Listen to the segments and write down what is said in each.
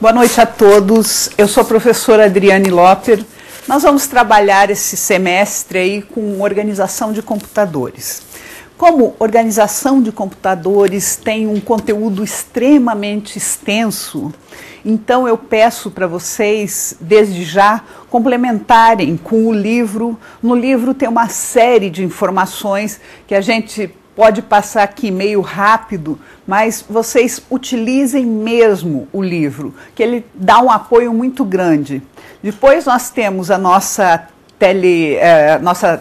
Boa noite a todos. Eu sou a professora Adriane Loper. Nós vamos trabalhar esse semestre aí com organização de computadores. Como organização de computadores tem um conteúdo extremamente extenso, então eu peço para vocês, desde já, complementarem com o livro. No livro tem uma série de informações que a gente pode passar aqui meio rápido, mas vocês utilizem mesmo o livro, que ele dá um apoio muito grande. Depois nós temos a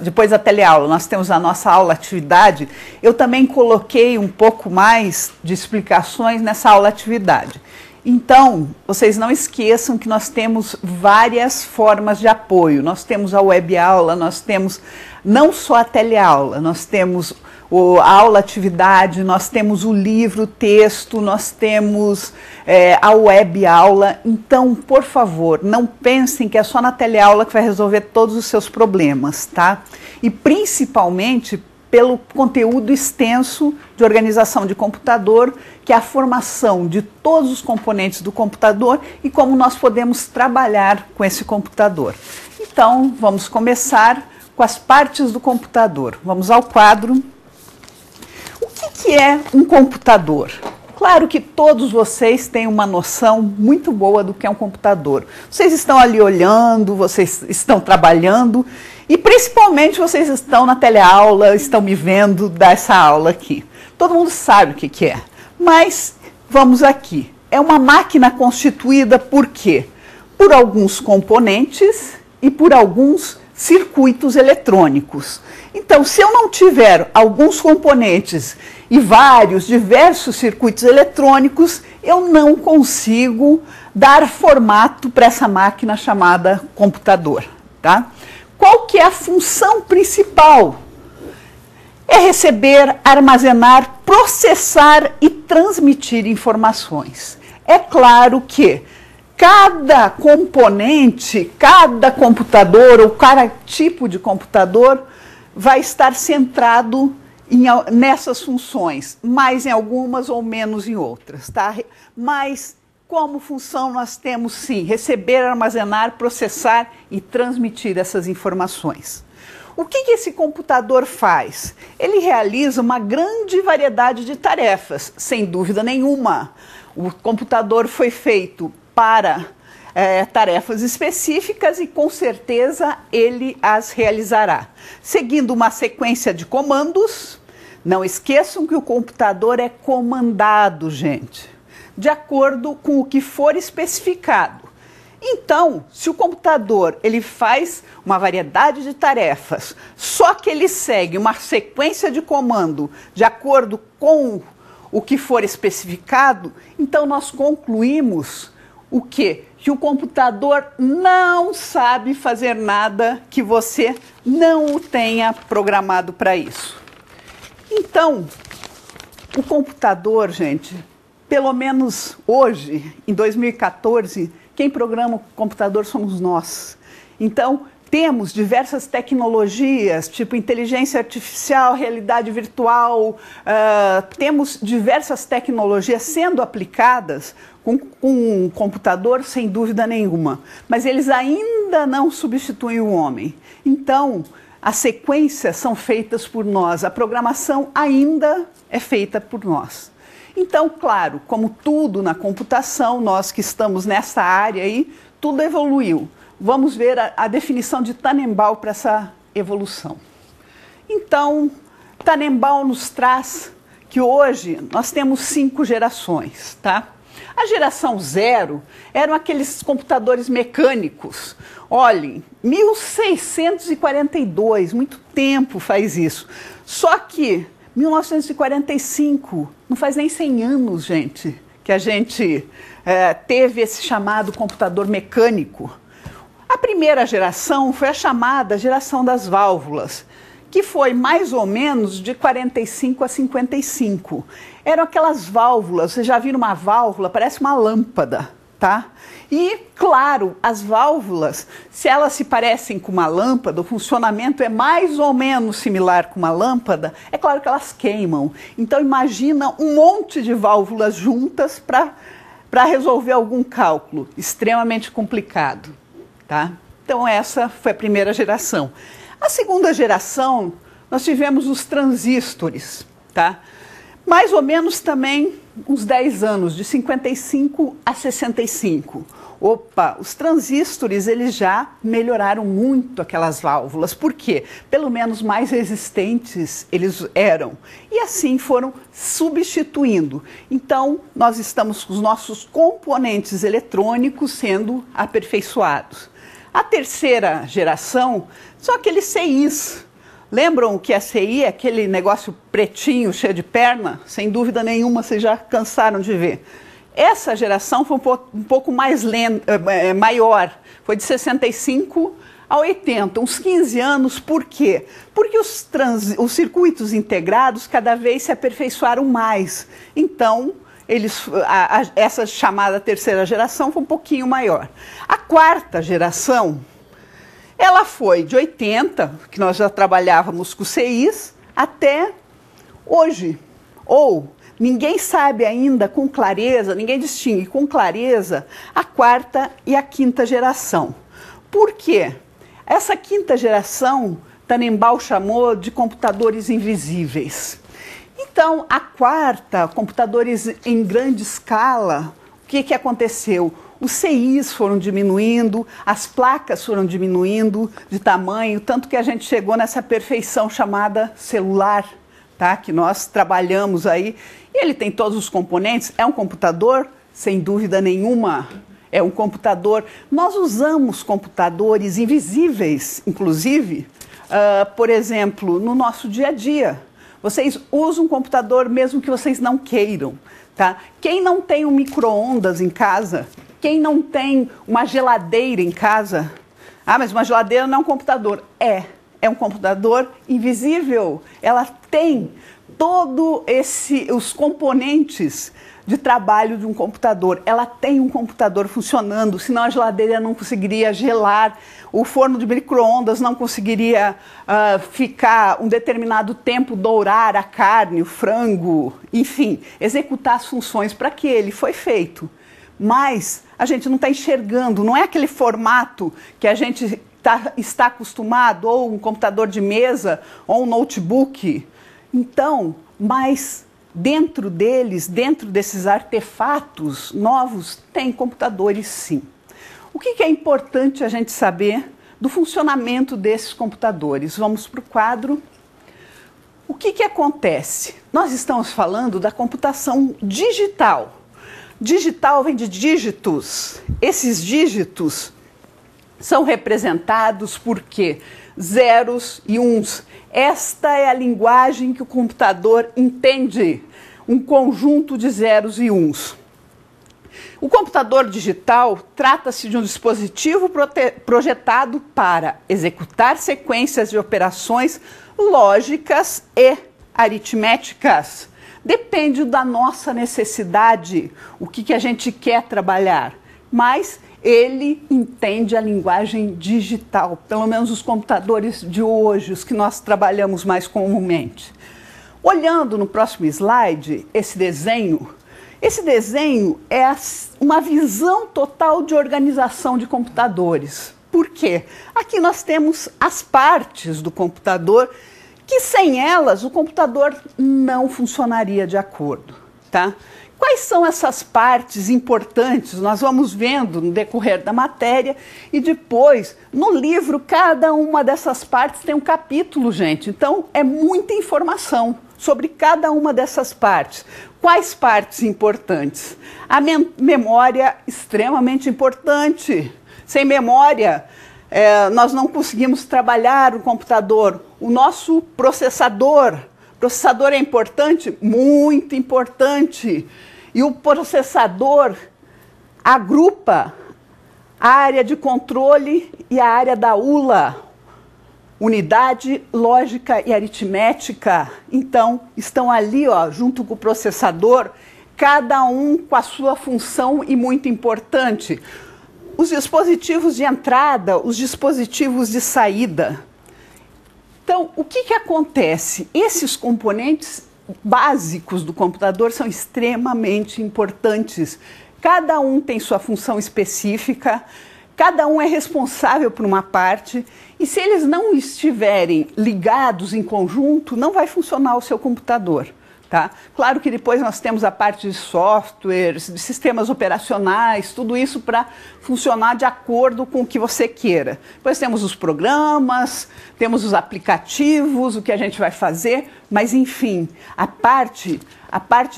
depois da teleaula, nós temos a nossa aula-atividade. Eu também coloquei um pouco mais de explicações nessa aula-atividade. Então, vocês não esqueçam que nós temos várias formas de apoio. Nós temos a web-aula, nós temos não só a teleaula, nós temos a aula-atividade, nós temos o livro, o texto, nós temos a web-aula. Então, por favor, não pensem que é só na teleaula que vai resolver todos os seus problemas, tá? E principalmente pelo conteúdo extenso de organização de computador, que é a formação de todos os componentes do computador e como nós podemos trabalhar com esse computador. Então, vamos começar com as partes do computador. Vamos ao quadro. O que é um computador? Claro que todos vocês têm uma noção muito boa do que é um computador. Vocês estão ali olhando, vocês estão trabalhando e principalmente vocês estão na teleaula, estão me vendo dar essa aula aqui. Todo mundo sabe o que é, mas vamos aqui. É uma máquina constituída por quê? Por alguns componentes e por alguns circuitos eletrônicos. Então, se eu não tiver alguns componentes e diversos circuitos eletrônicos, eu não consigo dar formato para essa máquina chamada computador, tá? Qual que é a função principal? É receber, armazenar, processar e transmitir informações. É claro que cada componente, cada computador ou cada tipo de computador vai estar centrado nessas funções, mais em algumas ou menos em outras, tá? Mas como função nós temos sim, receber, armazenar, processar e transmitir essas informações. O que esse computador faz? Ele realiza uma grande variedade de tarefas, sem dúvida nenhuma. O computador foi feito para tarefas específicas e com certeza ele as realizará. Seguindo uma sequência de comandos, não esqueçam que o computador é comandado, gente, de acordo com o que for especificado. Então, se o computador ele faz uma variedade de tarefas, só que ele segue uma sequência de comando de acordo com o que for especificado, então nós concluímos o quê? Que o computador não sabe fazer nada que você não o tenha programado para isso. Então, o computador, gente, pelo menos hoje, em 2014, quem programa o computador somos nós. Então, temos diversas tecnologias, tipo inteligência artificial, realidade virtual, temos diversas tecnologias sendo aplicadas com um computador, sem dúvida nenhuma. Mas eles ainda não substituem o homem. Então, as sequências são feitas por nós, a programação ainda é feita por nós. Então, claro, como tudo na computação, nós que estamos nessa área aí, tudo evoluiu. Vamos ver a definição de Tannenbaum para essa evolução. Então, Tannenbaum nos traz que hoje nós temos 5 gerações, tá? A geração 0 eram aqueles computadores mecânicos. Olhem, 1642, muito tempo faz isso. Só que 1945, não faz nem 100 anos, gente, que a gente teve esse chamado computador mecânico. A primeira geração foi a chamada geração das válvulas, que foi mais ou menos de 45 a 55. Eram aquelas válvulas, vocês já viram uma válvula, parece uma lâmpada, tá? E, claro, as válvulas, se elas se parecem com uma lâmpada, o funcionamento é mais ou menos similar com uma lâmpada, é claro que elas queimam. Então, imagina um monte de válvulas juntas para para resolver algum cálculo extremamente complicado, tá? Então essa foi a primeira geração. A segunda geração, nós tivemos os transistores, tá? Mais ou menos também uns 10 anos, de 55 a 65. Opa, os transistores, eles já melhoraram muito aquelas válvulas. Por quê? Pelo menos mais resistentes eles eram. E assim foram substituindo. Então, nós estamos com os nossos componentes eletrônicos sendo aperfeiçoados. A terceira geração são aqueles CIs. Lembram que a CI é aquele negócio pretinho, cheio de perna? Sem dúvida nenhuma, vocês já cansaram de ver. Essa geração foi um pouco mais maior, foi de 65 a 80, uns 15 anos. Por quê? Porque os circuitos integrados cada vez se aperfeiçoaram mais. Então, essa chamada terceira geração foi um pouquinho maior. A quarta geração, ela foi de 80, que nós já trabalhávamos com CIs, até hoje. Ou ninguém sabe ainda com clareza, ninguém distingue com clareza a quarta e a quinta geração. Por quê? Essa quinta geração, Tannenbaum chamou de computadores invisíveis. Então, a quarta, computadores em grande escala, o que aconteceu? Os CIs foram diminuindo, as placas foram diminuindo de tamanho, tanto que a gente chegou nessa perfeição chamada celular, tá? Que nós trabalhamos aí. E ele tem todos os componentes. É um computador? Sem dúvida nenhuma, é um computador. Nós usamos computadores invisíveis, inclusive, por exemplo, no nosso dia a dia. Vocês usam um computador mesmo que vocês não queiram, tá? Quem não tem um micro-ondas em casa? Quem não tem uma geladeira em casa? Ah, mas uma geladeira não é um computador. É um computador invisível. Ela tem todos os componentes de trabalho de um computador. Ela tem um computador funcionando, senão a geladeira não conseguiria gelar, o forno de micro-ondas não conseguiria ficar um determinado tempo, dourar a carne, o frango, enfim, executar as funções para que ele foi feito. Mas a gente não está enxergando, não é aquele formato que a gente está acostumado, ou um computador de mesa, ou um notebook. Então, mas dentro deles, dentro desses artefatos novos, tem computadores sim. O que é importante a gente saber do funcionamento desses computadores? Vamos para o quadro. O que acontece? Nós estamos falando da computação digital. Digital vem de dígitos. Esses dígitos são representados por quê? Zeros e uns. Esta é a linguagem que o computador entende, um conjunto de zeros e uns. O computador digital trata-se de um dispositivo projetado para executar sequências de operações lógicas e aritméticas. Depende da nossa necessidade, o que a gente quer trabalhar, mas ele entende a linguagem digital, pelo menos os computadores de hoje, os que nós trabalhamos mais comumente. Olhando no próximo slide, esse desenho é uma visão total de organização de computadores. Por quê? Aqui nós temos as partes do computador, que sem elas o computador não funcionaria de acordo, tá? Quais são essas partes importantes? Nós vamos vendo no decorrer da matéria e depois, no livro, cada uma dessas partes tem um capítulo, gente. Então, é muita informação sobre cada uma dessas partes. Quais partes importantes? A memória, extremamente importante. Sem memória, nós não conseguimos trabalhar o computador. O nosso processador é importante? Muito importante. E o processador agrupa a área de controle e a área da ULA, unidade lógica e aritmética. Então, estão ali, ó, junto com o processador, cada um com a sua função e muito importante. Os dispositivos de entrada, os dispositivos de saída. Então, o que acontece? Esses componentes básicos do computador são extremamente importantes. Cada um tem sua função específica, cada um é responsável por uma parte, e se eles não estiverem ligados em conjunto, não vai funcionar o seu computador. Tá? Claro que depois nós temos a parte de softwares, de sistemas operacionais, tudo isso para funcionar de acordo com o que você queira. Depois temos os programas, temos os aplicativos, o que a gente vai fazer, mas enfim, a parte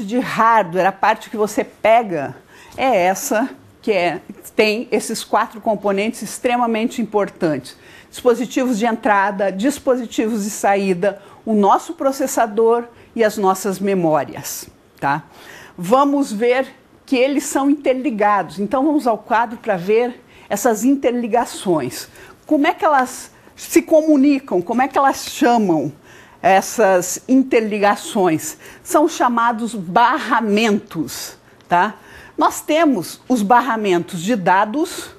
de hardware, a parte que você pega, é essa que tem esses 4 componentes extremamente importantes. Dispositivos de entrada, dispositivos de saída, o nosso processador e as nossas memórias, tá? Vamos ver que eles são interligados. Então vamos ao quadro para ver essas interligações. Como é que elas se comunicam? Como é que elas chamam essas interligações? São chamados barramentos, tá? Nós temos os barramentos de dados,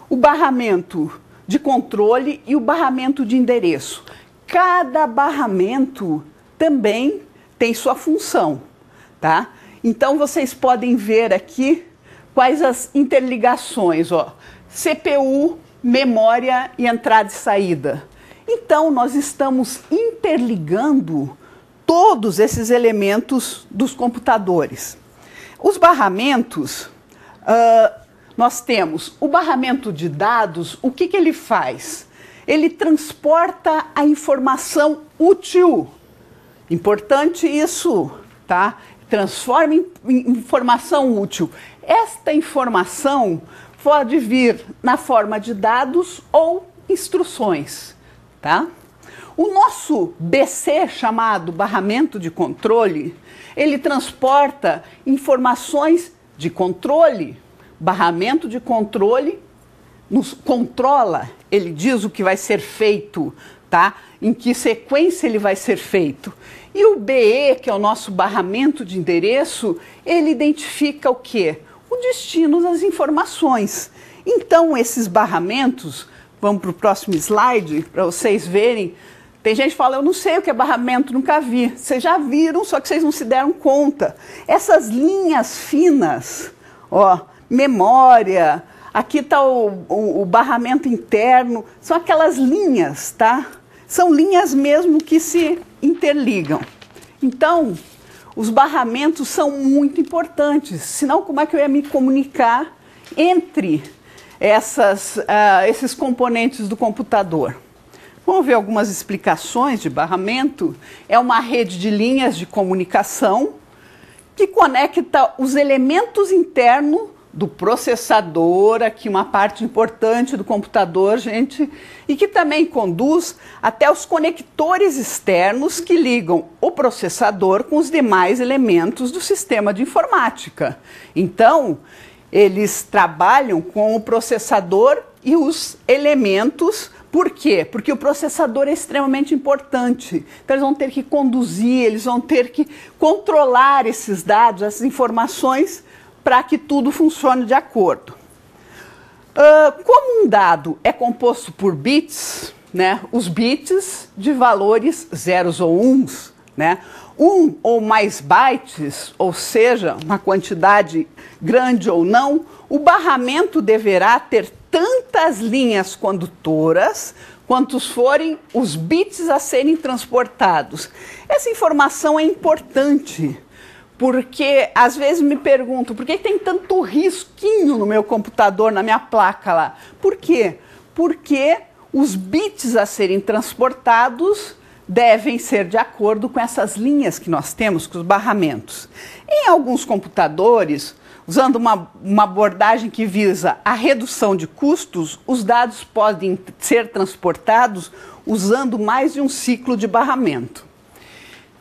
o barramento de controle e o barramento de endereço. Cada barramento também tem sua função, tá? Então vocês podem ver aqui quais as interligações, ó. CPU, memória e entrada e saída. Então nós estamos interligando todos esses elementos dos computadores. Os barramentos, nós temos o barramento de dados, o que ele faz? Ele transporta a informação útil. Importante isso, tá? Transforma em informação útil. Esta informação pode vir na forma de dados ou instruções, tá? O nosso BC, chamado barramento de controle, ele transporta informações de controle. Barramento de controle nos controla, ele diz o que vai ser feito, tá? Em que sequência ele vai ser feito. E o BE, que é o nosso barramento de endereço, ele identifica o quê? O destino das informações. Então, esses barramentos, vamos para o próximo slide, para vocês verem. Tem gente que fala, eu não sei o que é barramento, nunca vi. Vocês já viram, só que vocês não se deram conta. Essas linhas finas, ó, memória, aqui está o barramento interno, são aquelas linhas, tá? São linhas mesmo que se interligam. Então, os barramentos são muito importantes, senão como é que eu ia me comunicar entre esses componentes do computador? Vamos ver algumas explicações de barramento. É uma rede de linhas de comunicação que conecta os elementos internos do processador, aqui uma parte importante do computador, gente, e que também conduz até os conectores externos que ligam o processador com os demais elementos do sistema de informática. Então, eles trabalham com o processador e os elementos. Por quê? Porque o processador é extremamente importante. Então, eles vão ter que conduzir, eles vão ter que controlar esses dados, essas informações, para que tudo funcione de acordo. Como um dado é composto por bits, né, os bits de valores zeros ou uns, né, um ou mais bytes, ou seja, uma quantidade grande ou não, o barramento deverá ter tantas linhas condutoras quantos forem os bits a serem transportados. Essa informação é importante, porque às vezes me perguntam, por que tem tanto risquinho no meu computador, na minha placa lá? Por quê? Porque os bits a serem transportados devem ser de acordo com essas linhas que nós temos, com os barramentos. Em alguns computadores, usando uma abordagem que visa a redução de custos, os dados podem ser transportados usando mais de um ciclo de barramento.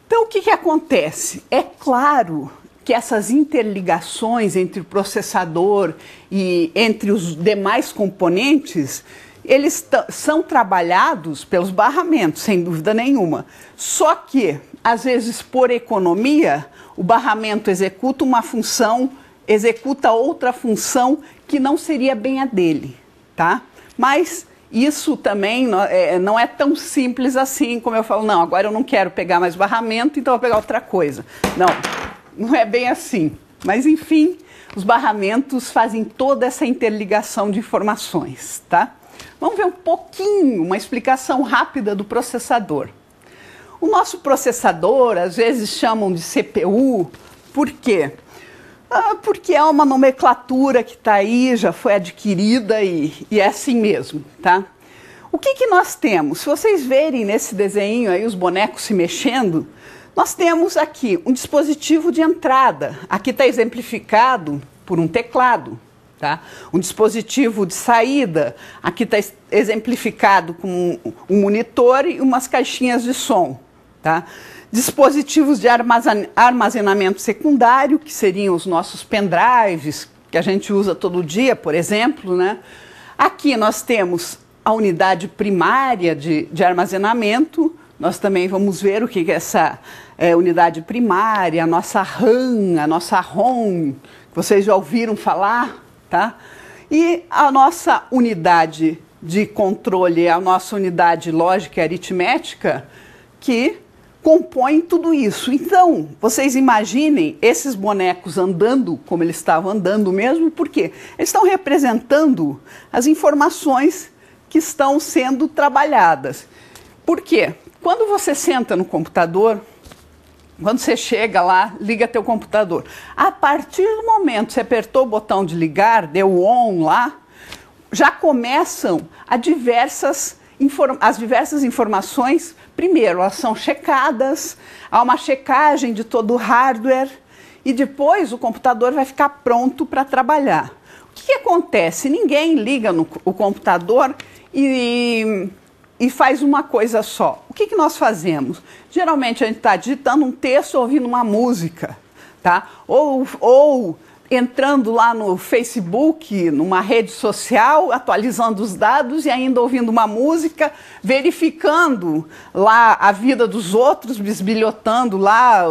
Então, o que acontece? É claro que essas interligações entre o processador e entre os demais componentes, eles são trabalhados pelos barramentos, sem dúvida nenhuma. Só que, às vezes, por economia, o barramento executa uma função, executa outra função que não seria bem a dele, tá? Mas isso também não é tão simples assim, como eu falo, não, agora eu não quero pegar mais barramento, então eu vou pegar outra coisa. Não é bem assim, Mas, enfim, os barramentos fazem toda essa interligação de informações, tá? Vamos ver um pouquinho, uma explicação rápida do processador. O nosso processador, às vezes chamam de CPU, por quê? Porque é uma nomenclatura que está aí, já foi adquirida e é assim mesmo, tá? O que nós temos? Se vocês verem nesse desenho aí os bonecos se mexendo, nós temos aqui um dispositivo de entrada. Aqui está exemplificado por um teclado, tá? Um dispositivo de saída. Aqui está exemplificado com um monitor e umas caixinhas de som, tá? Dispositivos de armazenamento secundário, que seriam os nossos pendrives, que a gente usa todo dia, por exemplo, né? Aqui nós temos a unidade primária de armazenamento. Nós também vamos ver o que é essa unidade primária, a nossa RAM, a nossa ROM, que vocês já ouviram falar, tá? E a nossa unidade de controle, a nossa unidade lógica e aritmética, que compõem tudo isso. Então, vocês imaginem esses bonecos andando como eles estavam andando mesmo, porque eles estão representando as informações que estão sendo trabalhadas. Por quê? Quando você senta no computador, quando você chega lá, liga teu computador, a partir do momento que você apertou o botão de ligar, deu on lá, já começam as diversas informações. Primeiro, elas são checadas, há uma checagem de todo o hardware e depois o computador vai ficar pronto para trabalhar. O que acontece? Ninguém liga o computador e faz uma coisa só. O que nós fazemos? Geralmente a gente está digitando um texto ou ouvindo uma música, tá? Ou entrando lá no Facebook, numa rede social, atualizando os dados e ainda ouvindo uma música, verificando lá a vida dos outros, bisbilhotando lá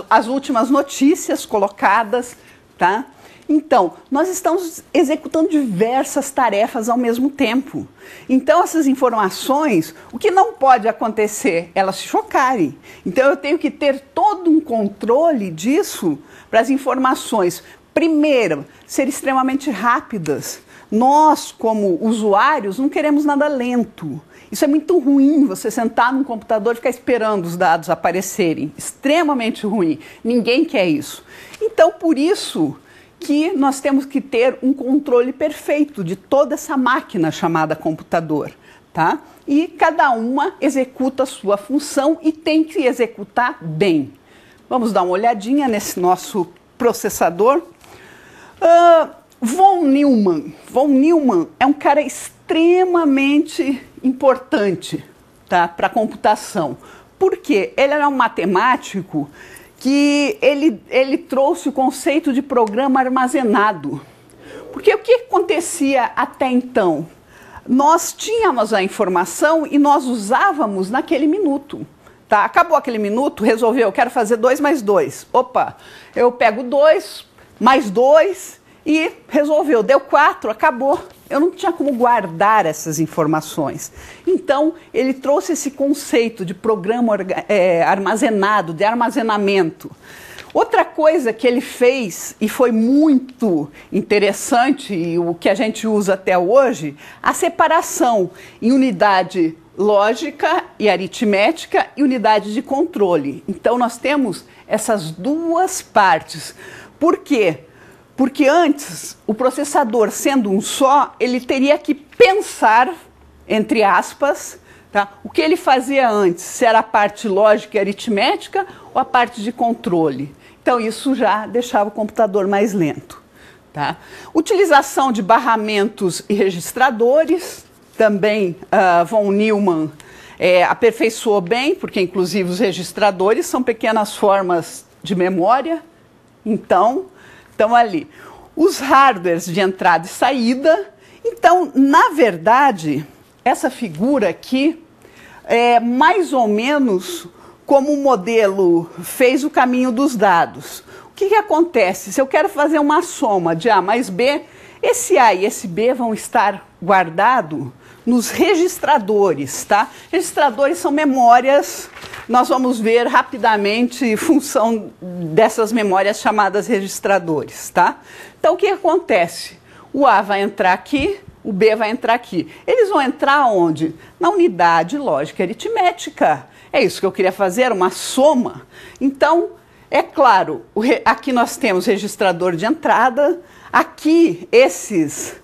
as últimas notícias colocadas, tá? Então, nós estamos executando diversas tarefas ao mesmo tempo. Então, essas informações, o que não pode acontecer? Elas se chocarem. Então, eu tenho que ter todo um controle disso para as informações, primeiro, serem extremamente rápidas. Nós, como usuários, não queremos nada lento. Isso é muito ruim, você sentar num computador e ficar esperando os dados aparecerem. Extremamente ruim. Ninguém quer isso. Então, por isso que nós temos que ter um controle perfeito de toda essa máquina chamada computador, tá? E cada uma executa a sua função e tem que executar bem. Vamos dar uma olhadinha nesse nosso processador. Von Neumann. Von Neumann é um cara extremamente importante, tá, para a computação. Por quê? Ele era um matemático que ele trouxe o conceito de programa armazenado. Porque o que acontecia até então? Nós tínhamos a informação e nós usávamos naquele minuto. Tá? Acabou aquele minuto, resolveu, eu quero fazer 2 mais 2. Opa, eu pego 2 mais 2 e resolveu, deu 4, acabou. Eu não tinha como guardar essas informações. Então, ele trouxe esse conceito de programa armazenado, de armazenamento. Outra coisa que ele fez, e foi muito interessante, e o que a gente usa até hoje, a separação em unidade lógica e aritmética e unidade de controle. Então, nós temos essas duas partes. Por quê? Porque antes, o processador sendo um só, ele teria que pensar, entre aspas, tá? O que ele fazia antes, se era a parte lógica e aritmética ou a parte de controle. Então, isso já deixava o computador mais lento, tá? Utilização de barramentos e registradores, também von Neumann aperfeiçoou bem, porque inclusive os registradores são pequenas formas de memória, então estão ali. Os hardwares de entrada e saída. Então, na verdade, essa figura aqui é mais ou menos como o modelo fez o caminho dos dados. O que acontece? Se eu quero fazer uma soma de A mais B, esse A e esse B vão estar guardados nos registradores, tá? Registradores são memórias, nós vamos ver rapidamente função dessas memórias chamadas registradores, tá? Então, o que acontece? O A vai entrar aqui, o B vai entrar aqui. Eles vão entrar onde? Na unidade lógica aritmética. É isso que eu queria fazer, uma soma. Então, é claro, aqui nós temos registrador de entrada, aqui essas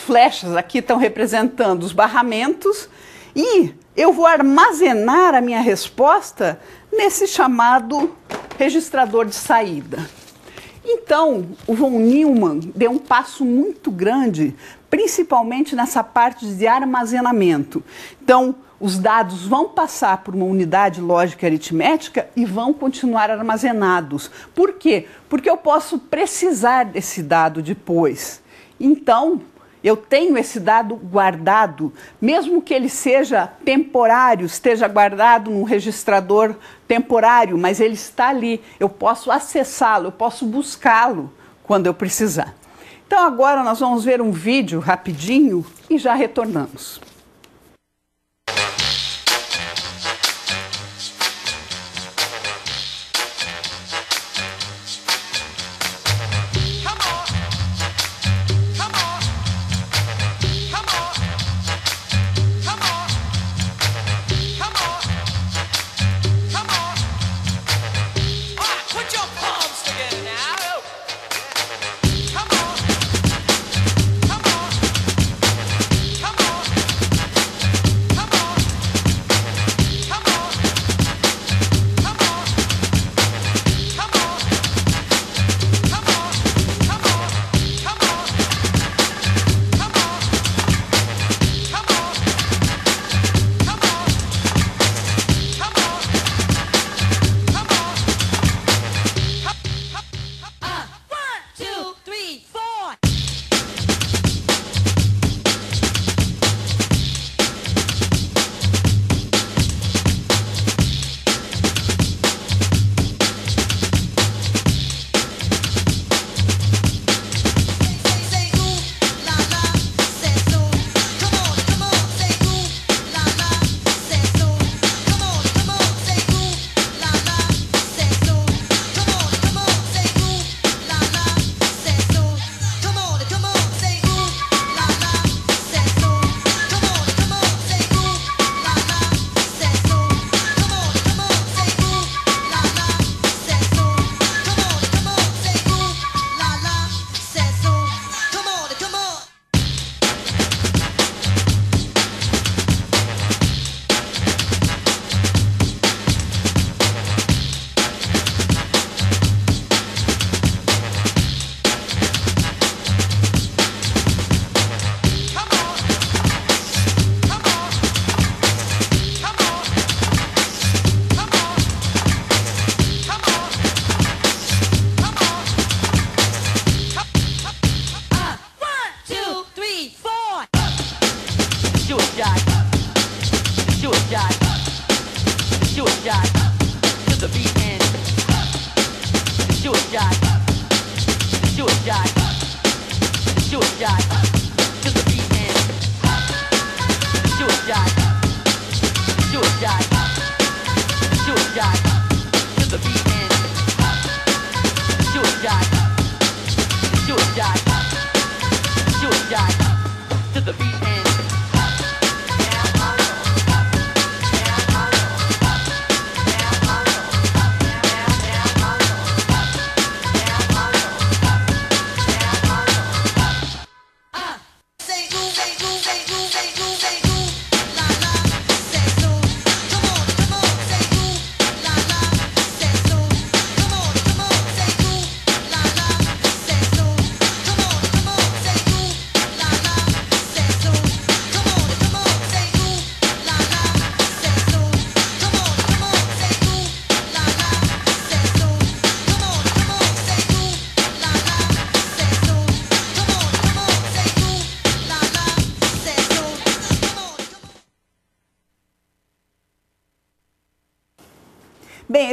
flechas aqui estão representando os barramentos e eu vou armazenar a minha resposta nesse chamado registrador de saída. Então, o von Neumann deu um passo muito grande, principalmente nessa parte de armazenamento. Então, os dados vão passar por uma unidade lógica aritmética e vão continuar armazenados. Por quê? Porque eu posso precisar desse dado depois. Então, eu tenho esse dado guardado, mesmo que ele seja temporário, esteja guardado num registrador temporário, mas ele está ali. Eu posso acessá-lo, eu posso buscá-lo quando eu precisar. Então, agora nós vamos ver um vídeo rapidinho e já retornamos.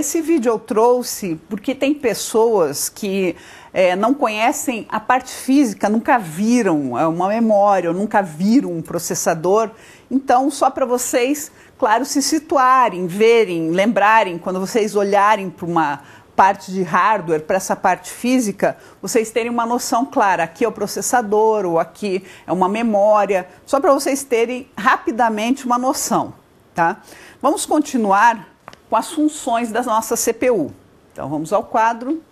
esse vídeo eu trouxe porque tem pessoas que não conhecem a parte física, nunca viram uma memória, ou nunca viram um processador. Então, só para vocês, claro, se situarem, verem, lembrarem, quando vocês olharem para uma parte de hardware, para essa parte física, vocês terem uma noção clara. Aqui é o processador, ou aqui é uma memória, só para vocês terem rapidamente uma noção, tá? Vamos continuar com as funções da nossa CPU. Então, vamos ao quadro.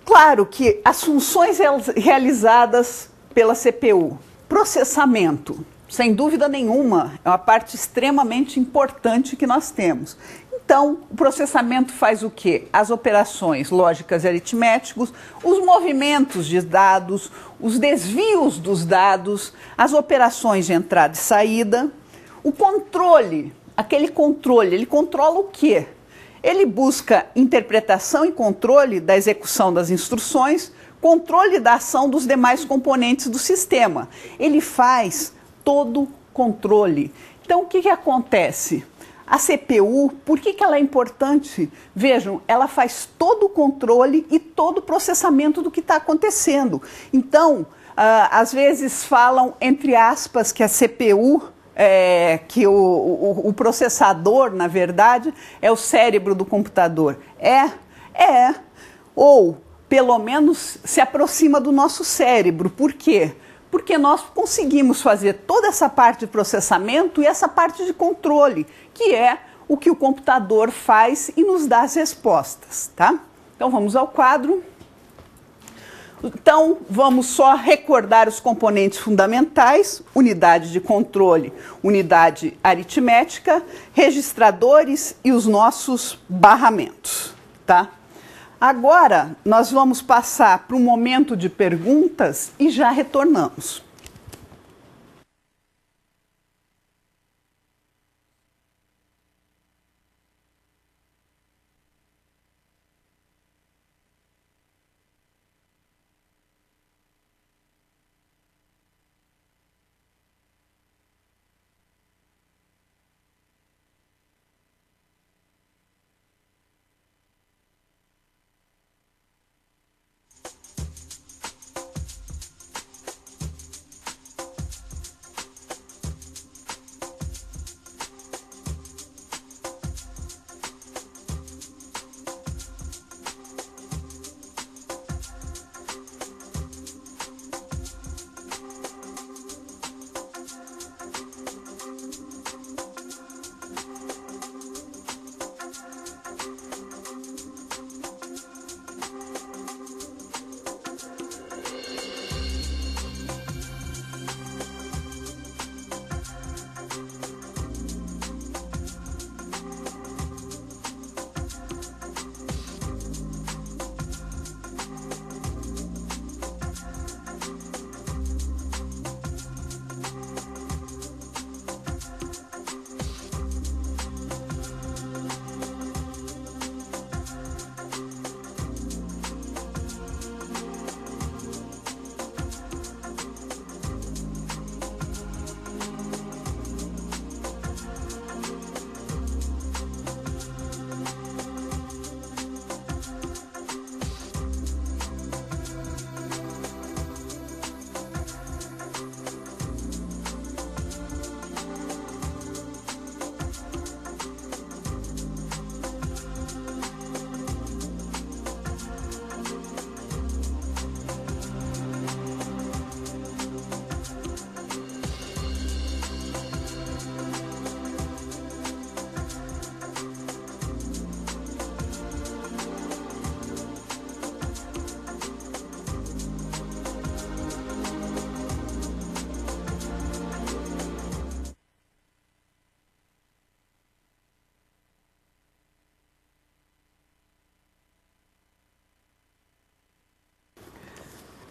Claro que as funções realizadas pela CPU, processamento, sem dúvida nenhuma, é uma parte extremamente importante que nós temos. Então, o processamento faz o quê? As operações lógicas e aritméticas, os movimentos de dados, os desvios dos dados, as operações de entrada e saída, o controle, aquele controle, ele controla o quê? Ele busca interpretação e controle da execução das instruções, controle da ação dos demais componentes do sistema. Ele faz todo o controle. Então, o que acontece? A CPU, por que ela é importante? Vejam, ela faz todo o controle e todo o processamento do que está acontecendo. Então, às vezes falam, entre aspas, que a CPU, que o processador, na verdade, é o cérebro do computador. Ou, pelo menos, se aproxima do nosso cérebro. Por quê? Porque nós conseguimos fazer toda essa parte de processamento e essa parte de controle, que é o que o computador faz e nos dá as respostas, tá? Então, vamos ao quadro. Então, vamos só recordar os componentes fundamentais: unidade de controle, unidade aritmética, registradores e os nossos barramentos, tá? Agora, nós vamos passar para um momento de perguntas e já retornamos.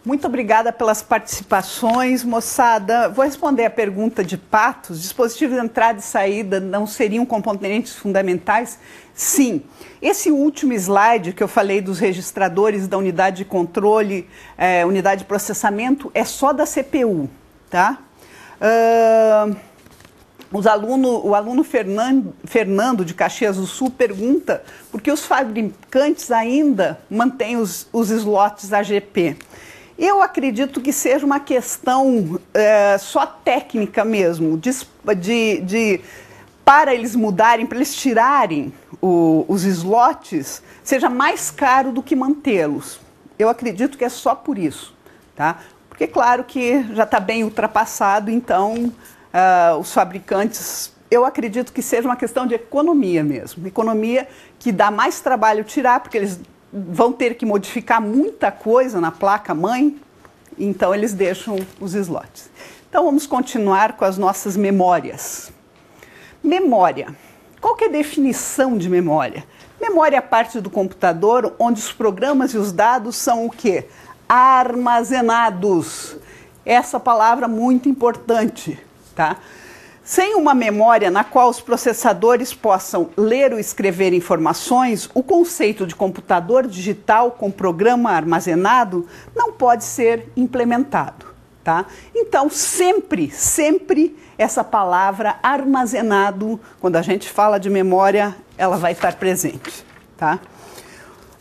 Muito obrigada pelas participações, moçada. Vou responder a pergunta de Patos. Dispositivos de entrada e saída não seriam componentes fundamentais? Sim. Esse último slide que eu falei dos registradores da unidade de controle, unidade de processamento, é só da CPU, tá? o aluno Fernando de Caxias do Sul pergunta por que os fabricantes ainda mantêm os slots AGP. Eu acredito que seja uma questão só técnica mesmo, para eles mudarem, para eles tirarem os slots, seja mais caro do que mantê-los. Eu acredito que é só por isso, tá? Porque claro que já está bem ultrapassado, então os fabricantes, eu acredito que seja uma questão de economia mesmo. Economia que dá mais trabalho tirar, porque eles vão ter que modificar muita coisa na placa-mãe, então eles deixam os slots. Então vamos continuar com as nossas memórias. Memória. Qual que é a definição de memória? Memória é a parte do computador onde os programas e os dados são o quê? Armazenados. Essa palavra é muito importante, tá? Sem uma memória na qual os processadores possam ler ou escrever informações, o conceito de computador digital com programa armazenado não pode ser implementado, tá? Então, sempre essa palavra armazenado, quando a gente fala de memória, ela vai estar presente, tá?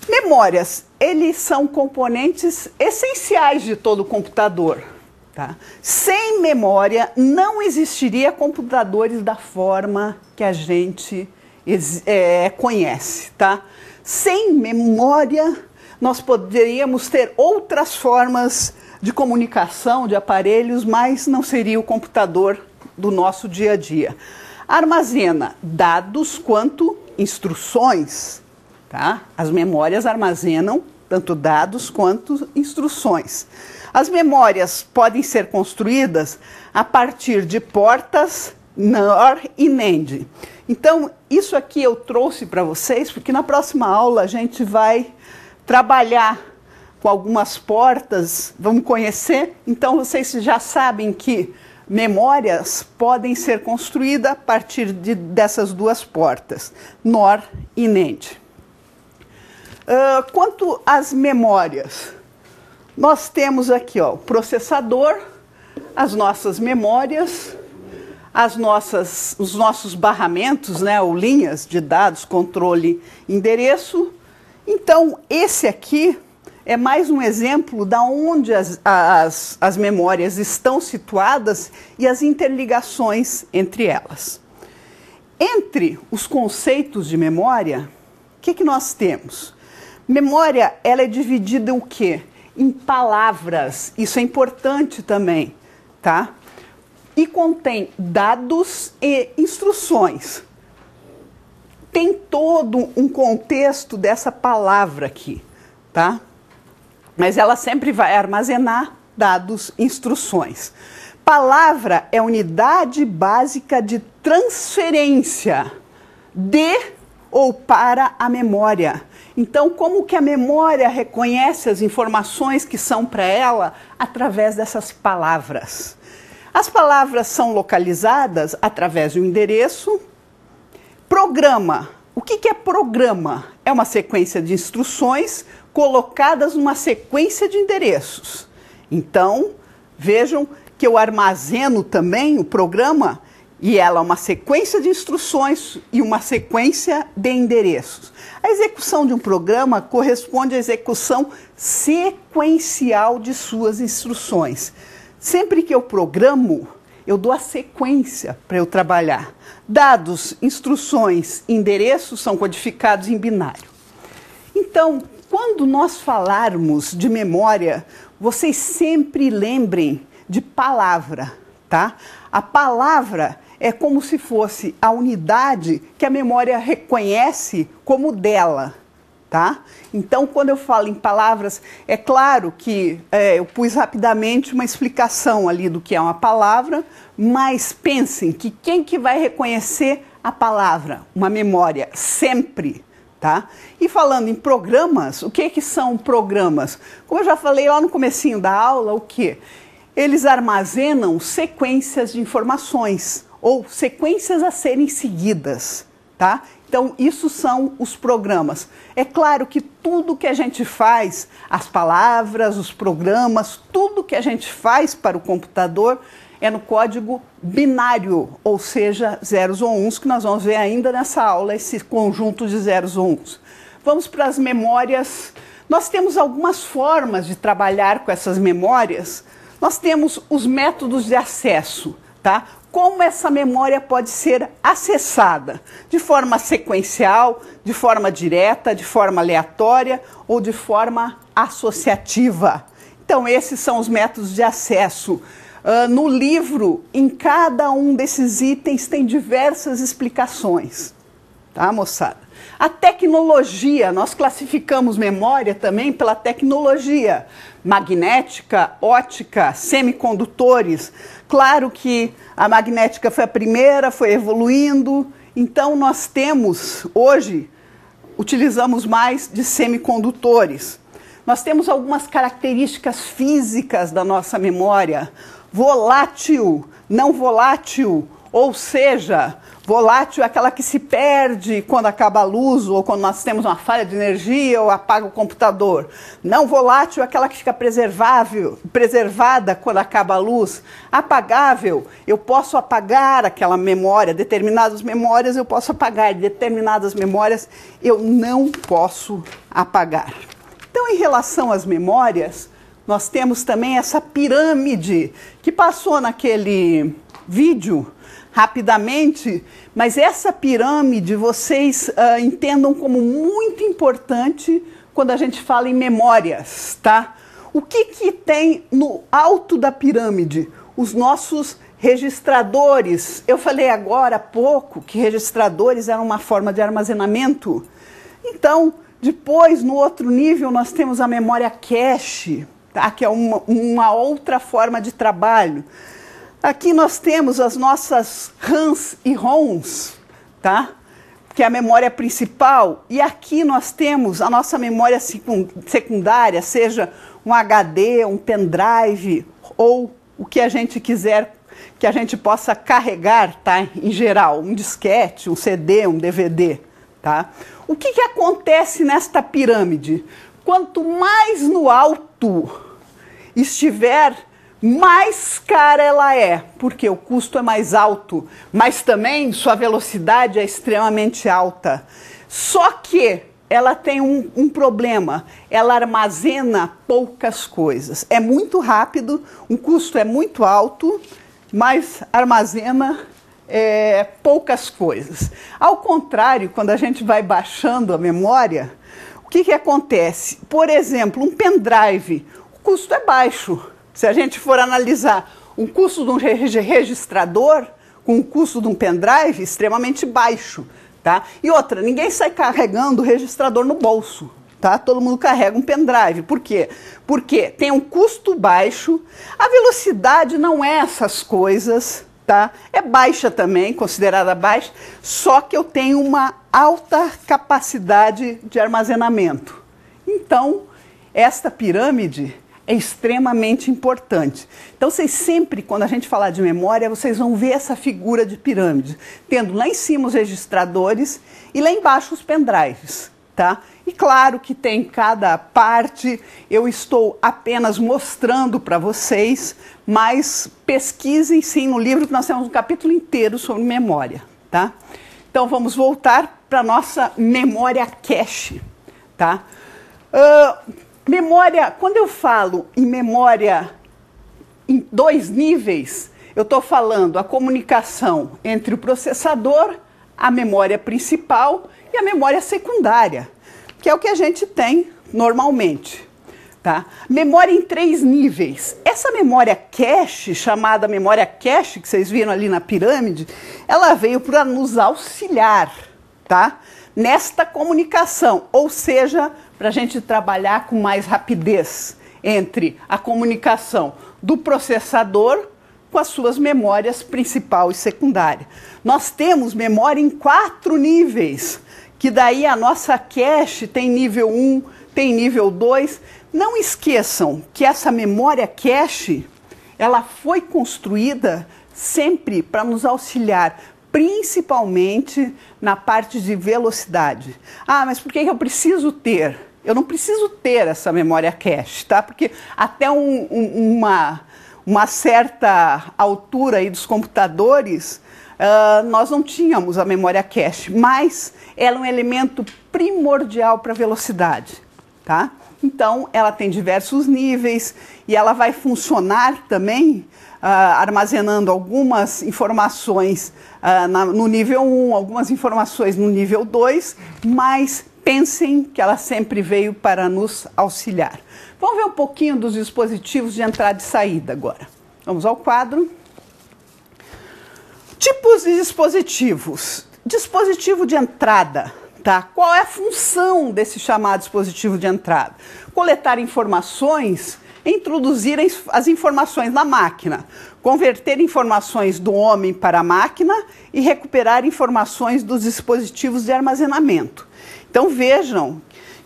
Memórias, eles são componentes essenciais de todo computador. Tá? Sem memória, não existiria computadores da forma que a gente conhece. Tá? Sem memória, nós poderíamos ter outras formas de comunicação, de aparelhos, mas não seria o computador do nosso dia a dia. Armazena dados quanto instruções. Tá? As memórias armazenam tanto dados quanto instruções. As memórias podem ser construídas a partir de portas NOR e NAND. Então, isso aqui eu trouxe para vocês, porque na próxima aula a gente vai trabalhar com algumas portas, vamos conhecer. Então, vocês já sabem que memórias podem ser construídas a partir dessas duas portas, NOR e NAND. Quanto às memórias, nós temos aqui o processador, as nossas memórias, os nossos barramentos, né, ou linhas de dados, controle, endereço. Então, esse aqui é mais um exemplo de onde as memórias estão situadas e as interligações entre elas. Entre os conceitos de memória, o que nós temos? Memória, ela é dividida em o quê? Em palavras. Isso é importante também, tá? E contém dados e instruções. Tem todo um contexto dessa palavra aqui, tá? Mas ela sempre vai armazenar dados e instruções. Palavra é unidade básica de transferência de ou para a memória. Então, como que a memória reconhece as informações que são para ela? Através dessas palavras. As palavras são localizadas através de um endereço. Programa. O que é programa? É uma sequência de instruções colocadas numa sequência de endereços. Então, vejam que eu armazeno também o programa e ela é uma sequência de instruções e uma sequência de endereços. A execução de um programa corresponde à execução sequencial de suas instruções. Sempre que eu programo, eu dou a sequência para eu trabalhar. Dados, instruções, endereços são codificados em binário. Então, quando nós falarmos de memória, vocês sempre lembrem de palavra, tá? A palavra é como se fosse a unidade que a memória reconhece como dela, tá? Então, quando eu falo em palavras, é claro que eu pus rapidamente uma explicação ali do que é uma palavra, mas pensem que quem que vai reconhecer a palavra? Uma memória, sempre, tá? E falando em programas, o que são programas? Como eu já falei lá no comecinho da aula, o quê? Eles armazenam sequências de informações ou sequências a serem seguidas, tá? Então, isso são os programas. É claro que tudo que a gente faz, as palavras, os programas, tudo que a gente faz para o computador, é no código binário, ou seja, zeros ou uns, que nós vamos ver ainda nessa aula, esse conjunto de zeros ou uns. Vamos para as memórias. Nós temos algumas formas de trabalhar com essas memórias. Nós temos os métodos de acesso, tá? Como essa memória pode ser acessada de forma sequencial, de forma direta, de forma aleatória ou de forma associativa. Então, esses são os métodos de acesso. No livro, em cada um desses itens tem diversas explicações, tá, moçada? A tecnologia, nós classificamos memória também pela tecnologia magnética, ótica, semicondutores. Claro que a magnética foi a primeira, foi evoluindo, então nós temos, hoje, utilizamos mais de semicondutores. Nós temos algumas características físicas da nossa memória, volátil, não volátil, ou seja, volátil é aquela que se perde quando acaba a luz ou quando nós temos uma falha de energia ou apaga o computador. Não volátil é aquela que fica preservada quando acaba a luz. Apagável, eu posso apagar aquela memória, determinadas memórias eu posso apagar, determinadas memórias eu não posso apagar. Então, em relação às memórias, nós temos também essa pirâmide que passou naquele vídeo rapidamente, mas essa pirâmide vocês entendam como muito importante quando a gente fala em memórias, tá? O que tem no alto da pirâmide? Os nossos registradores. Eu falei agora há pouco que registradores eram uma forma de armazenamento. Então, depois, no outro nível, nós temos a memória cache, tá? Que é uma outra forma de trabalho. Aqui nós temos as nossas RAMs e ROMs, tá? Que é a memória principal. E aqui nós temos a nossa memória secundária, seja um HD, um pendrive ou o que a gente quiser que a gente possa carregar, tá? Em geral, um disquete, um CD, um DVD, tá? O que acontece nesta pirâmide? Quanto mais no alto estiver, mais cara ela é, porque o custo é mais alto, mas também sua velocidade é extremamente alta. Só que ela tem um problema, ela armazena poucas coisas. É muito rápido, o custo é muito alto, mas armazena poucas coisas. Ao contrário, quando a gente vai baixando a memória, o que acontece? Por exemplo, um pendrive, o custo é baixo. Se a gente for analisar um custo de um registrador com o custo de um pendrive, extremamente baixo, tá? E outra, ninguém sai carregando o registrador no bolso, tá? Todo mundo carrega um pendrive. Por quê? Porque tem um custo baixo, a velocidade não é essas coisas, tá? É baixa também, considerada baixa, só que eu tenho uma alta capacidade de armazenamento. Então, esta pirâmide é extremamente importante. Então, vocês sempre, quando a gente falar de memória, vocês vão ver essa figura de pirâmide, tendo lá em cima os registradores e lá embaixo os pendrives, tá? E claro que tem cada parte, eu estou apenas mostrando para vocês, mas pesquisem sim no livro, que nós temos um capítulo inteiro sobre memória, tá? Então, vamos voltar para a nossa memória cache, tá? Memória, quando eu falo em memória em dois níveis, eu estou falando a comunicação entre o processador, a memória principal e a memória secundária, que é o que a gente tem normalmente, tá? Memória em três níveis. Essa memória cache, chamada memória cache, que vocês viram ali na pirâmide, ela veio para nos auxiliar, tá? Nesta comunicação, ou seja, para a gente trabalhar com mais rapidez entre a comunicação do processador com as suas memórias principal e secundária. Nós temos memória em 4 níveis, que daí a nossa cache tem nível 1, tem nível 2. Não esqueçam que essa memória cache, ela foi construída sempre para nos auxiliar, principalmente na parte de velocidade. Ah, mas por que eu preciso ter? Eu não preciso ter essa memória cache, tá? Porque até uma certa altura aí dos computadores, nós não tínhamos a memória cache, mas ela é um elemento primordial para a velocidade, tá? Então, ela tem diversos níveis e ela vai funcionar também armazenando algumas informações no nível 1, algumas informações no nível 2, mas pensem que ela sempre veio para nos auxiliar. Vamos ver um pouquinho dos dispositivos de entrada e saída agora. Vamos ao quadro. Tipos de dispositivos. Dispositivo de entrada. Tá? Qual é a função desse chamado dispositivo de entrada? Coletar informações, introduzir as informações na máquina, converter informações do homem para a máquina e recuperar informações dos dispositivos de armazenamento. Então vejam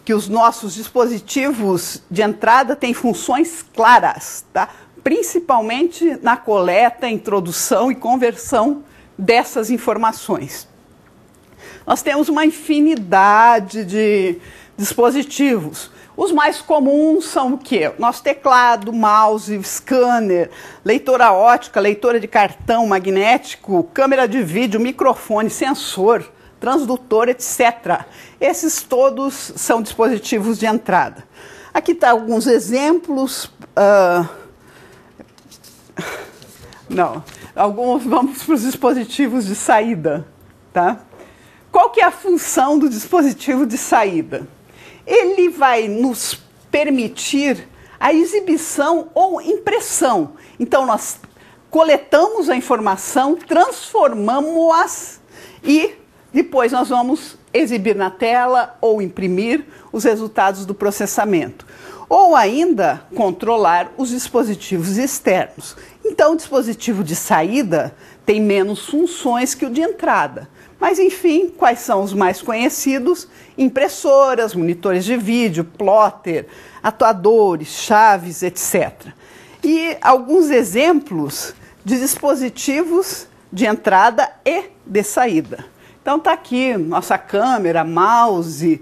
que os nossos dispositivos de entrada têm funções claras, tá? Principalmente na coleta, introdução e conversão dessas informações. Nós temos uma infinidade de dispositivos. Os mais comuns são o quê? Nosso teclado, mouse, scanner, leitora óptica, leitora de cartão magnético, câmera de vídeo, microfone, sensor, transdutor, etc. Esses todos são dispositivos de entrada. Aqui estão alguns exemplos. Vamos para os dispositivos de saída, tá? Qual que é a função do dispositivo de saída? Ele vai nos permitir a exibição ou impressão. Então, nós coletamos a informação, transformamos-as e depois nós vamos exibir na tela ou imprimir os resultados do processamento. Ou ainda, controlar os dispositivos externos. Então, o dispositivo de saída tem menos funções que o de entrada. Mas, enfim, quais são os mais conhecidos? Impressoras, monitores de vídeo, plotter, atuadores, chaves, etc. E alguns exemplos de dispositivos de entrada e de saída. Então, está aqui nossa câmera, mouse,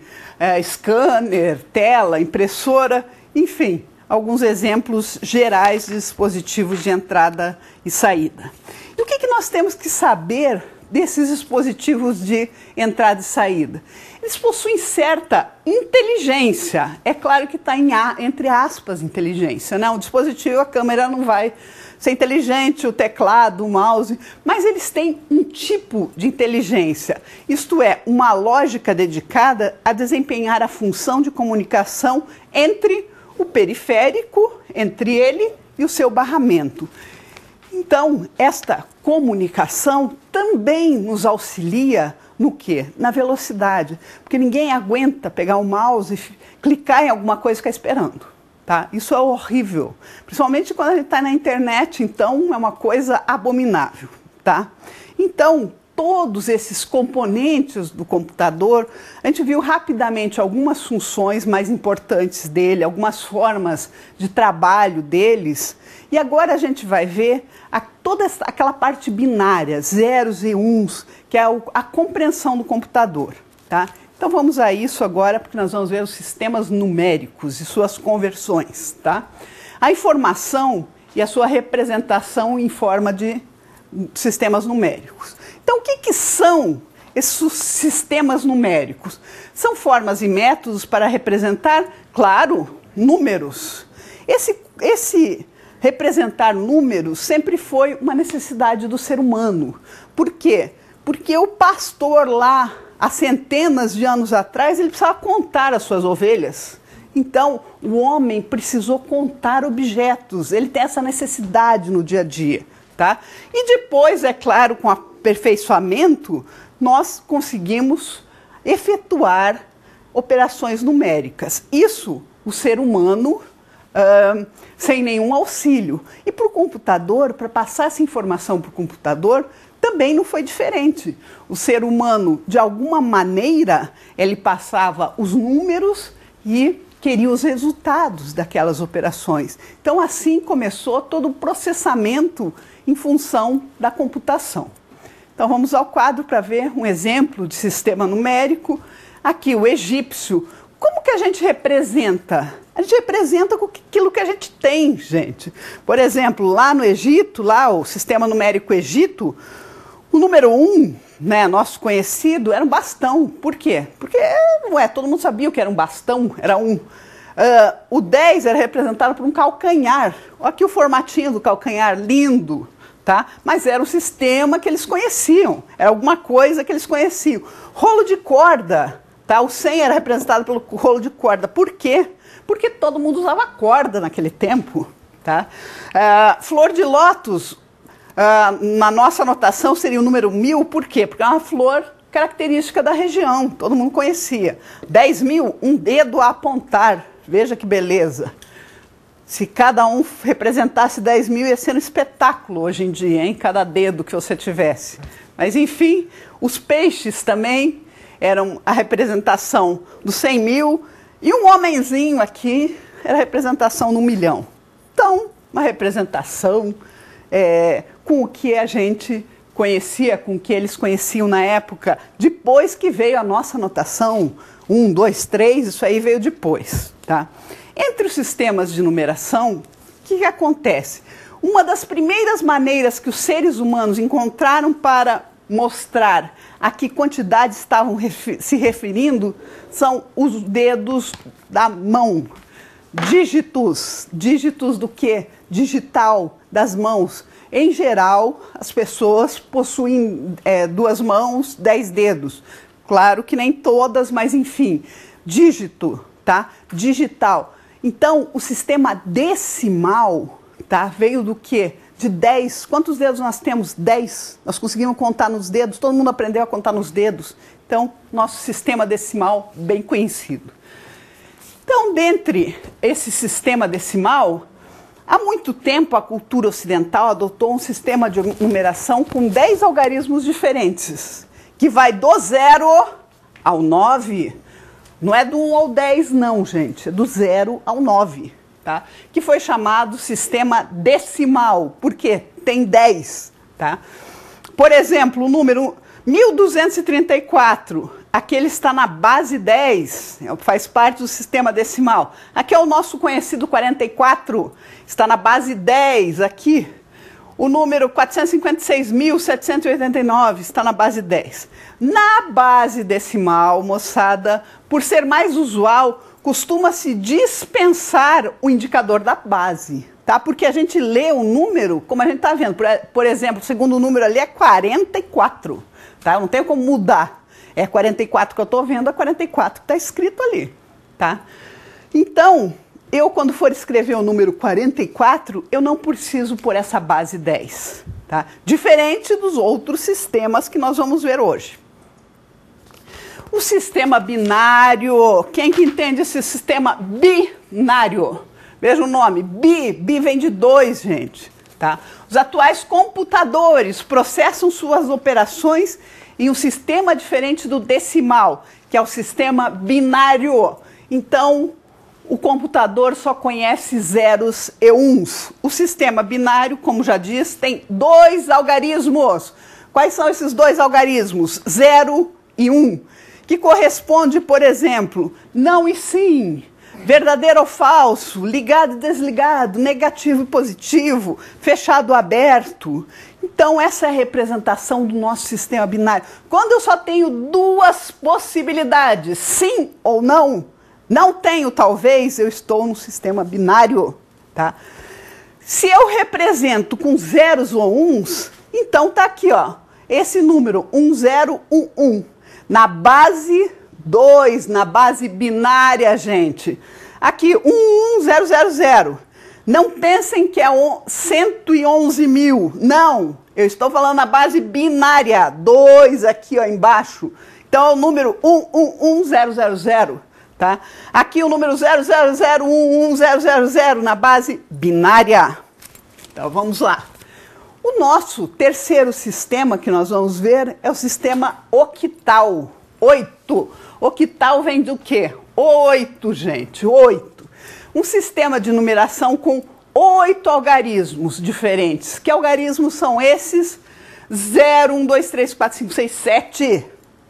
scanner, tela, impressora, enfim, alguns exemplos gerais de dispositivos de entrada e saída. E o que nós temos que saber desses dispositivos de entrada e saída? Eles possuem certa inteligência. É claro que está entre aspas inteligência, né? O dispositivo, a câmera não vai ser inteligente, o teclado, o mouse, mas eles têm um tipo de inteligência. Isto é, uma lógica dedicada a desempenhar a função de comunicação entre o periférico, entre ele e o seu barramento. Então, esta comunicação também nos auxilia no quê? Na velocidade. Porque ninguém aguenta pegar o mouse e clicar em alguma coisa e ficar esperando. Tá? Isso é horrível. Principalmente quando a gente está na internet, então é uma coisa abominável. Tá? Então, todos esses componentes do computador, a gente viu rapidamente algumas funções mais importantes dele, algumas formas de trabalho deles, e agora a gente vai ver toda aquela parte binária, zeros e uns, que é a compreensão do computador. Tá? Então vamos a isso agora, porque nós vamos ver os sistemas numéricos e suas conversões. Tá? A informação e a sua representação em forma de sistemas numéricos. Então, o que são esses sistemas numéricos? São formas e métodos para representar, claro, números. Esse representar números sempre foi uma necessidade do ser humano. Por quê? Porque o pastor lá, há centenas de anos atrás, ele precisava contar as suas ovelhas. Então, o homem precisou contar objetos, ele tem essa necessidade no dia a dia. Tá? E depois, é claro, com o aperfeiçoamento, nós conseguimos efetuar operações numéricas. Isso, o ser humano, sem nenhum auxílio. E para o computador, para passar essa informação para o computador, também não foi diferente. O ser humano, de alguma maneira, ele passava os números e queria os resultados daquelas operações. Então, assim começou todo o processamento em função da computação. Então, vamos ao quadro para ver um exemplo de sistema numérico. Aqui, o egípcio, Como que a gente representa? A gente representa com aquilo que a gente tem, gente. Por exemplo, lá no Egito, lá o sistema numérico Egito, o número 1, né, nosso conhecido, era um bastão. Por quê? Porque, todo mundo sabia o que era um bastão, era um. O 10 era representado por um calcanhar. Olha aqui o formatinho do calcanhar, lindo, tá? Mas era um sistema que eles conheciam, era alguma coisa que eles conheciam. Rolo de corda, tá? O 100 era representado pelo rolo de corda. Por quê? Porque todo mundo usava corda naquele tempo, tá? Flor de lótus, na nossa anotação seria o número 1000, por quê? Porque é uma flor característica da região, todo mundo conhecia. 10.000, um dedo a apontar, veja que beleza. Se cada um representasse 10.000, ia ser um espetáculo hoje em dia, hein? Cada dedo que você tivesse. Mas enfim, os peixes também eram a representação dos 100.000, e um homenzinho aqui era a representação no 1.000.000. Então, uma representação com o que a gente conhecia, com o que eles conheciam na época, depois que veio a nossa notação, 1, 2, 3, isso aí veio depois, tá? Entre os sistemas de numeração, o que acontece? Uma das primeiras maneiras que os seres humanos encontraram para mostrar a que quantidade estavam se referindo são os dedos da mão. Dígitos. Dígitos do quê? Digital, das mãos. Em geral, as pessoas possuem 2 mãos, 10 dedos. Claro que nem todas, mas enfim. Dígito, tá? Digital. Então, o sistema decimal, tá? Veio do quê? De 10. Quantos dedos nós temos? 10. Nós conseguimos contar nos dedos, todo mundo aprendeu a contar nos dedos. Então, nosso sistema decimal bem conhecido. Então, dentre esse sistema decimal, há muito tempo a cultura ocidental adotou um sistema de numeração com 10 algarismos diferentes, que vai do 0 ao 9. Não é do 1 ao 10 não, gente, é do 0 ao 9. Tá? Que foi chamado sistema decimal, porque tem 10. Tá? Por exemplo, o número 1234, aqui ele está na base 10, faz parte do sistema decimal. Aqui é o nosso conhecido 44, está na base 10, aqui. O número 456.789 está na base 10. Na base decimal, moçada, por ser mais usual, costuma-se dispensar o indicador da base, tá? Porque a gente lê o número, como a gente está vendo. Por exemplo, o segundo número ali é 44, tá? Eu não tenho como mudar. É 44 que eu estou vendo, é 44 que está escrito ali, tá? Então, eu quando for escrever o número 44, eu não preciso pôr essa base 10, tá? Diferente dos outros sistemas que nós vamos ver hoje. O sistema binário, quem que entende esse sistema binário? Veja o nome, bi vem de 2, gente. Tá? Os atuais computadores processam suas operações em um sistema diferente do decimal, que é o sistema binário. Então, o computador só conhece zeros e uns. O sistema binário, como já diz, tem 2 algarismos. Quais são esses 2 algarismos? 0 e 1. Que corresponde, por exemplo, não e sim, verdadeiro ou falso, ligado e desligado, negativo e positivo, fechado ou aberto. Então, essa é a representação do nosso sistema binário. Quando eu só tenho 2 possibilidades, sim ou não, não tenho talvez, eu estou no sistema binário. Tá? Se eu represento com zeros ou uns, então tá aqui, ó, esse número 1011. Na base 2, na base binária, gente. Aqui, 11000. Não pensem que é 111.000. Não, eu estou falando na base binária. 2 aqui, ó, embaixo. Então, é o número 111000. Tá? Aqui o número 000111000 na base binária. Então, vamos lá. O nosso terceiro sistema que nós vamos ver é o sistema octal. 8. Octal vem do quê? 8, gente, 8. Um sistema de numeração com 8 algarismos diferentes. Que algarismos são esses? 0, 1, 2, 3, 4, 5, 6, 7.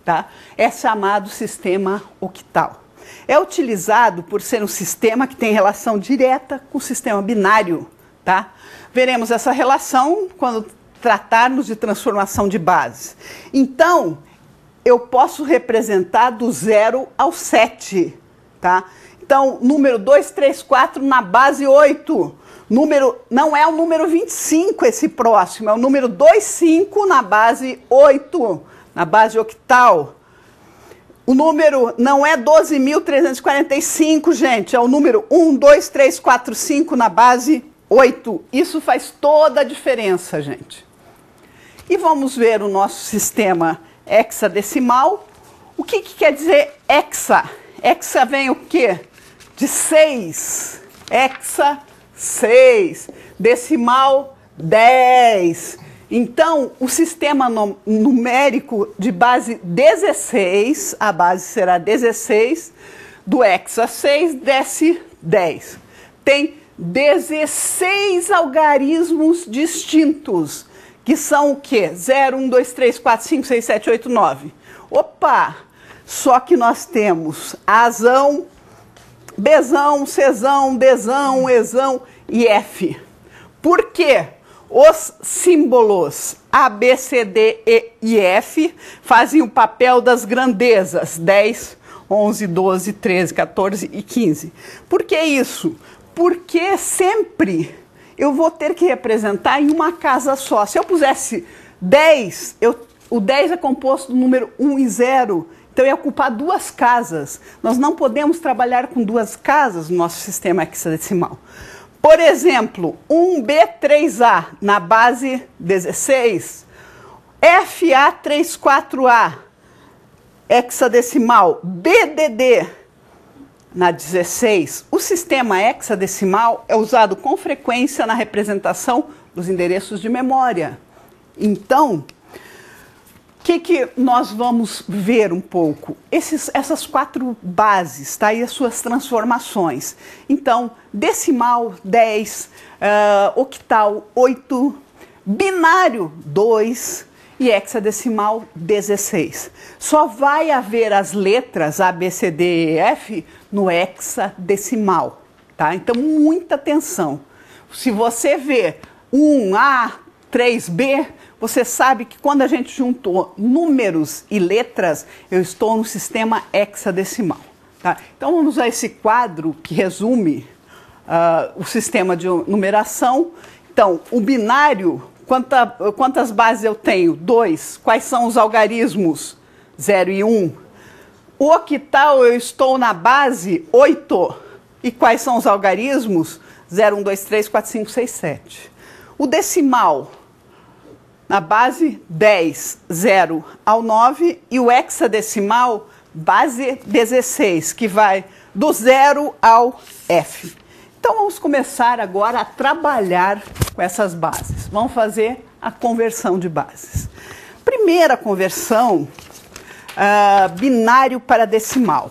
Tá? É chamado sistema octal. é utilizado por ser um sistema que tem relação direta com o sistema binário, tá? Veremos essa relação quando tratarmos de transformação de bases. Então, eu posso representar do 0 ao 7, tá? Então, número 2, 3, 4 na base 8. Não é o número 25 esse próximo, é o número 2, 5 na base 8, na base octal. O número não é 12.345, gente, é o número 1, 2, 3, 4, 5 na base 8. Isso faz toda a diferença, gente. E vamos ver o nosso sistema hexadecimal. O que quer dizer hexa? Hexa vem o quê? De 6. Hexa, 6. Decimal, 10. Então, o sistema numérico de base 16, a base será 16, do hexa 6 desce 10. Tem 16 algarismos distintos, que são o quê? 0, 1, 2, 3, 4, 5, 6, 7, 8, 9. Opa! Só que nós temos Azão, Bzão, Czão, Dzão, Ezão e F. Por quê? Os símbolos A, B, C, D, E e F fazem o papel das grandezas 10, 11, 12, 13, 14 e 15. Por que isso? Porque sempre eu vou ter que representar em uma casa só. Se eu pusesse 10, o 10 é composto do número 1 e 0, então eu ia ocupar duas casas. Nós não podemos trabalhar com duas casas no nosso sistema hexadecimal. Por exemplo, 1B3A na base 16, FA34A hexadecimal, BDD na 16. O sistema hexadecimal é usado com frequência na representação dos endereços de memória. Então, o que nós vamos ver um pouco? Essas 4 bases, tá? E as suas transformações. Então, decimal, 10, octal, 8, binário, 2 e hexadecimal, 16. Só vai haver as letras A, B, C, D e F no hexadecimal, tá? Então, muita atenção. Se você vê 1A, 3B, você sabe que quando a gente juntou números e letras, eu estou no sistema hexadecimal. Tá? Então vamos usar esse quadro que resume o sistema de numeração. Então, o binário, quantas bases eu tenho? 2. Quais são os algarismos? 0 e 1. O octal, eu estou na base 8. E quais são os algarismos? 0, 1, 2, 3, 4, 5, 6, 7. O decimal, na base 10, 0 ao 9, e o hexadecimal, base 16, que vai do 0 ao F. Então vamos começar agora a trabalhar com essas bases. Vamos fazer a conversão de bases. Primeira conversão, binário para decimal.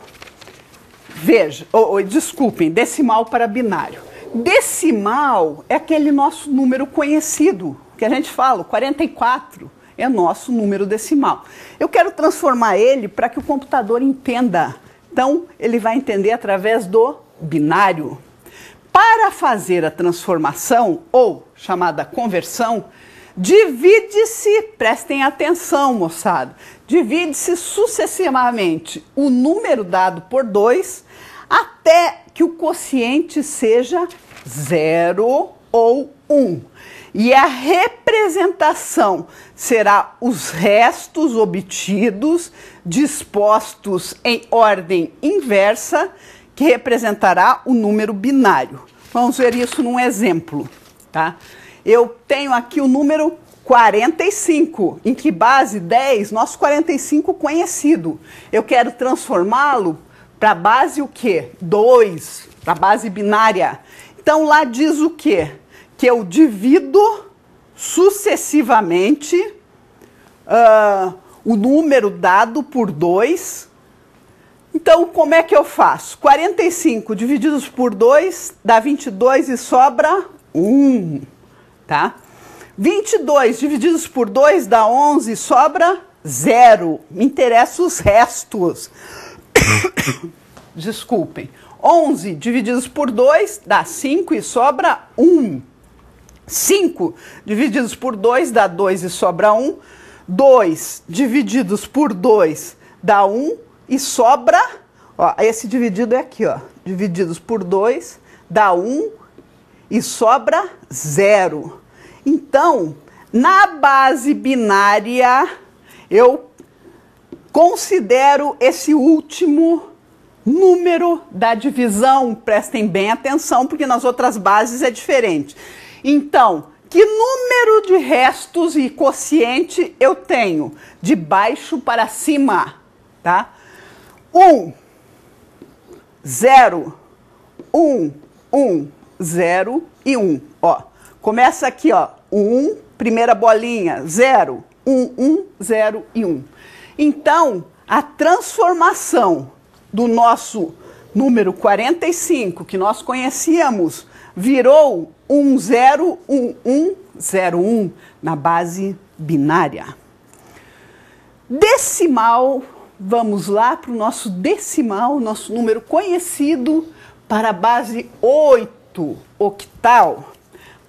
Veja, desculpem, decimal para binário. Decimal é aquele nosso número conhecido, que a gente fala, 44 é nosso número decimal. Eu quero transformar ele para que o computador entenda. Então, ele vai entender através do binário. Para fazer a transformação, ou chamada conversão, divide-se, prestem atenção, moçada, divide-se sucessivamente o número dado por 2 até que o quociente seja 0 ou 1. E a representação será os restos obtidos dispostos em ordem inversa, que representará o número binário. Vamos ver isso num exemplo, tá? Eu tenho aqui o número 45, em que base 10, nosso 45 conhecido. Eu quero transformá-lo para a base o quê? 2, para a base binária. Então lá diz o quê? Que eu divido sucessivamente o número dado por 2. Então, como é que eu faço? 45 divididos por 2 dá 22 e sobra 1, tá? 22 divididos por 2 dá 11 e sobra 0. Me interessam os restos. desculpem. 11 divididos por 2 dá 5 e sobra 1. 5 divididos por 2 dá 2 e sobra 1. 2 divididos por 2 dá 1 e sobra... Ó, esse dividido é aqui, ó. Divididos por 2 dá 1 e sobra 0. Então, na base binária, eu considero esse último número da divisão. Prestem bem atenção, porque nas outras bases é diferente. Então, que número de restos e quociente eu tenho? De baixo para cima, tá? 1, 0, 1, 1, 0 e 1. Ó, começa aqui, ó. 1, primeira bolinha, 0, 1, 1, 0 e 1. Então, a transformação do nosso número 45, que nós conhecíamos, virou 1, 0, 1, 1, 0, 1 na base binária. Decimal, vamos lá para o nosso decimal, nosso número conhecido para a base 8, octal.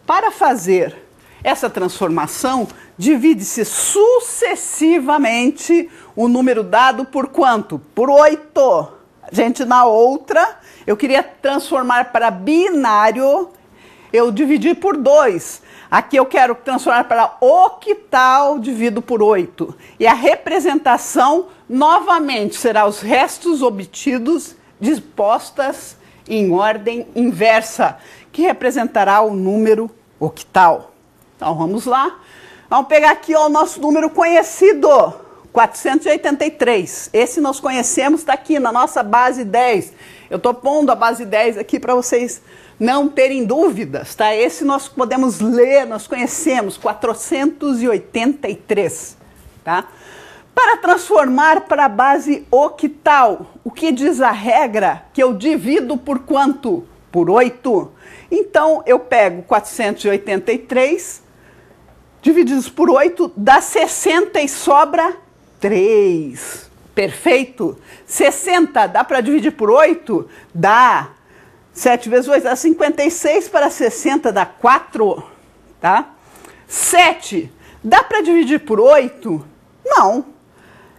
Para fazer essa transformação, divide-se sucessivamente o número dado por quanto? Por 8. Gente, na outra, eu queria transformar para binário, eu dividi por 2. Aqui eu quero transformar para octal, divido por 8. E a representação, novamente, será os restos obtidos dispostas em ordem inversa, que representará o número octal. Então, vamos lá. Vamos pegar aqui ó, o nosso número conhecido, 483. Esse nós conhecemos, está aqui na nossa base 10. Eu estou pondo a base 10 aqui para vocês não terem dúvidas, tá? Esse nós podemos ler, nós conhecemos, 483, tá? Para transformar para a base octal, o que diz a regra? Que eu divido por quanto? Por 8. Então, eu pego 483, divididos por 8, dá 60 e sobra 3. Perfeito? 60 dá para dividir por 8? Dá. 7 vezes 8 dá 56, para 60 dá 4. Tá? 7 dá para dividir por 8? Não.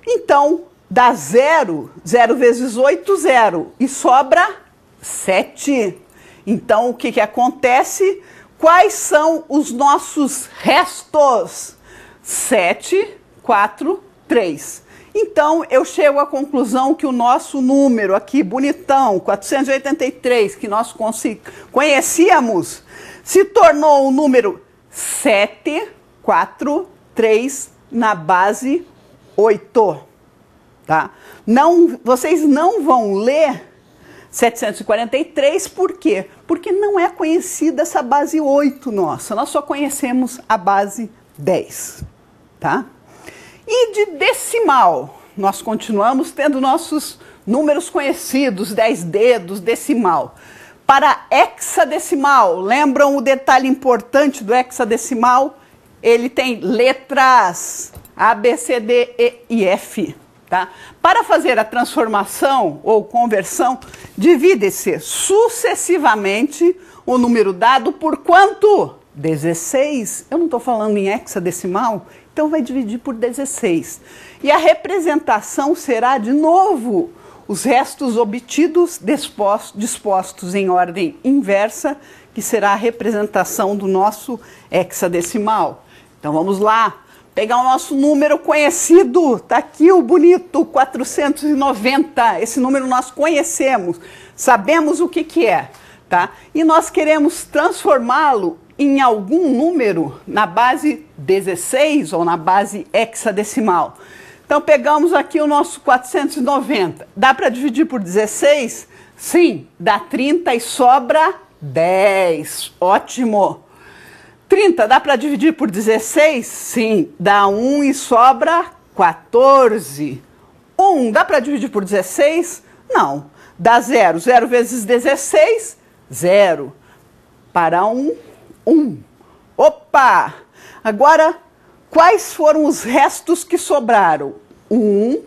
Então, dá 0. 0 vezes 8, 0. E sobra 7. Então, o que que acontece? Quais são os nossos restos? 7, 4, 3. Então, eu chego à conclusão que o nosso número aqui, bonitão, 483, que nós conhecíamos, se tornou o número 7, 4, 3 na base 8. Tá? Não, vocês não vão ler 743, por quê? Porque não é conhecida essa base 8 nossa, nós só conhecemos a base 10, tá? E de decimal, nós continuamos tendo nossos números conhecidos, 10 dedos, decimal. Para hexadecimal, lembram o detalhe importante do hexadecimal? Ele tem letras A, B, C, D, E e F. Tá? Para fazer a transformação ou conversão, divide-se sucessivamente o número dado por quanto? 16. Eu não estou falando em hexadecimal, então vai dividir por 16. E a representação será, de novo, os restos obtidos dispostos em ordem inversa, que será a representação do nosso hexadecimal. Então vamos lá. Pegar o nosso número conhecido, tá aqui o bonito, 490, esse número nós conhecemos, sabemos o que que é, tá? E nós queremos transformá-lo em algum número na base 16 ou na base hexadecimal. Então pegamos aqui o nosso 490, dá para dividir por 16? Sim, dá 30 e sobra 10, ótimo. 30 dá para dividir por 16? Sim. Dá 1 e sobra 14. 1 dá para dividir por 16? Não. Dá 0. 0 vezes 16? 0. Para 1, 1. Opa! Agora, quais foram os restos que sobraram? 1,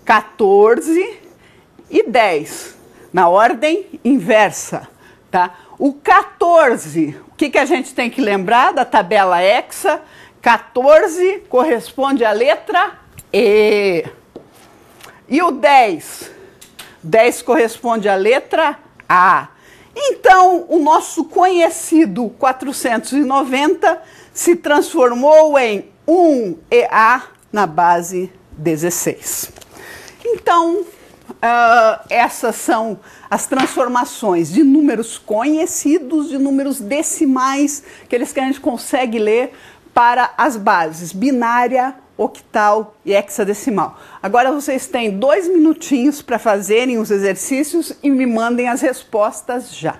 14 e 10. na ordem inversa, tá? O 14, o que a gente tem que lembrar da tabela hexa? 14 corresponde à letra E. E o 10? 10 corresponde à letra A. Então, o nosso conhecido 490 se transformou em 1EA na base 16. Então, essas são as transformações de números conhecidos, de números decimais, aqueles que a gente consegue ler, para as bases binária, octal e hexadecimal. Agora vocês têm 2 minutinhos para fazerem os exercícios e me mandem as respostas já.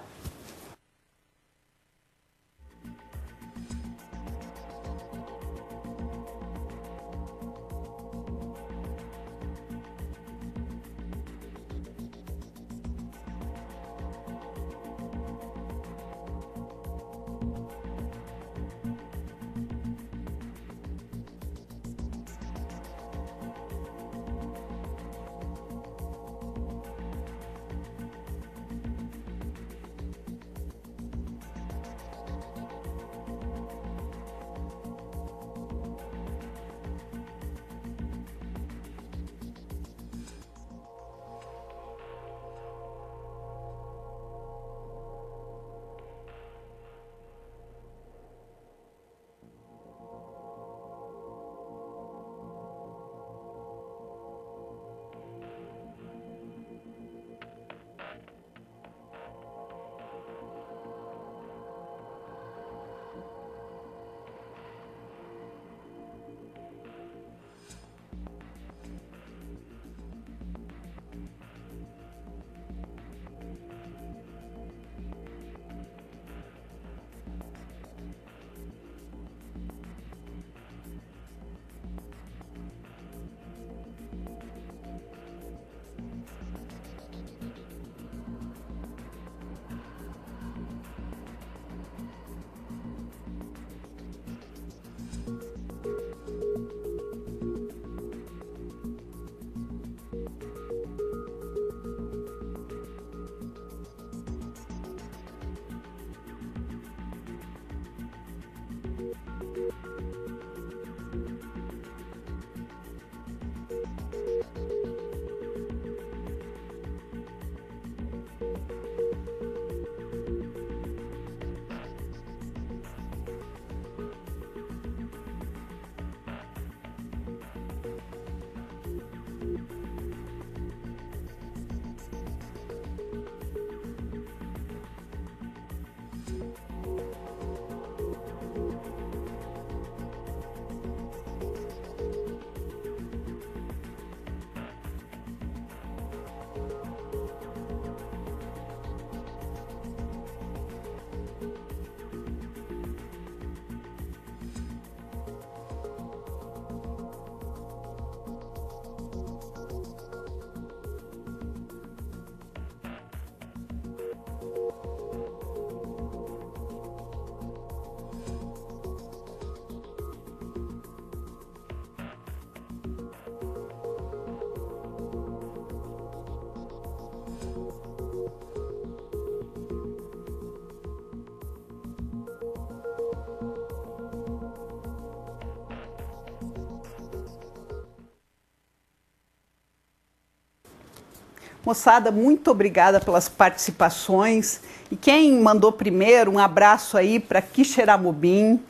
Moçada, muito obrigada pelas participações. E quem mandou primeiro, um abraço aí para Quixeramobim,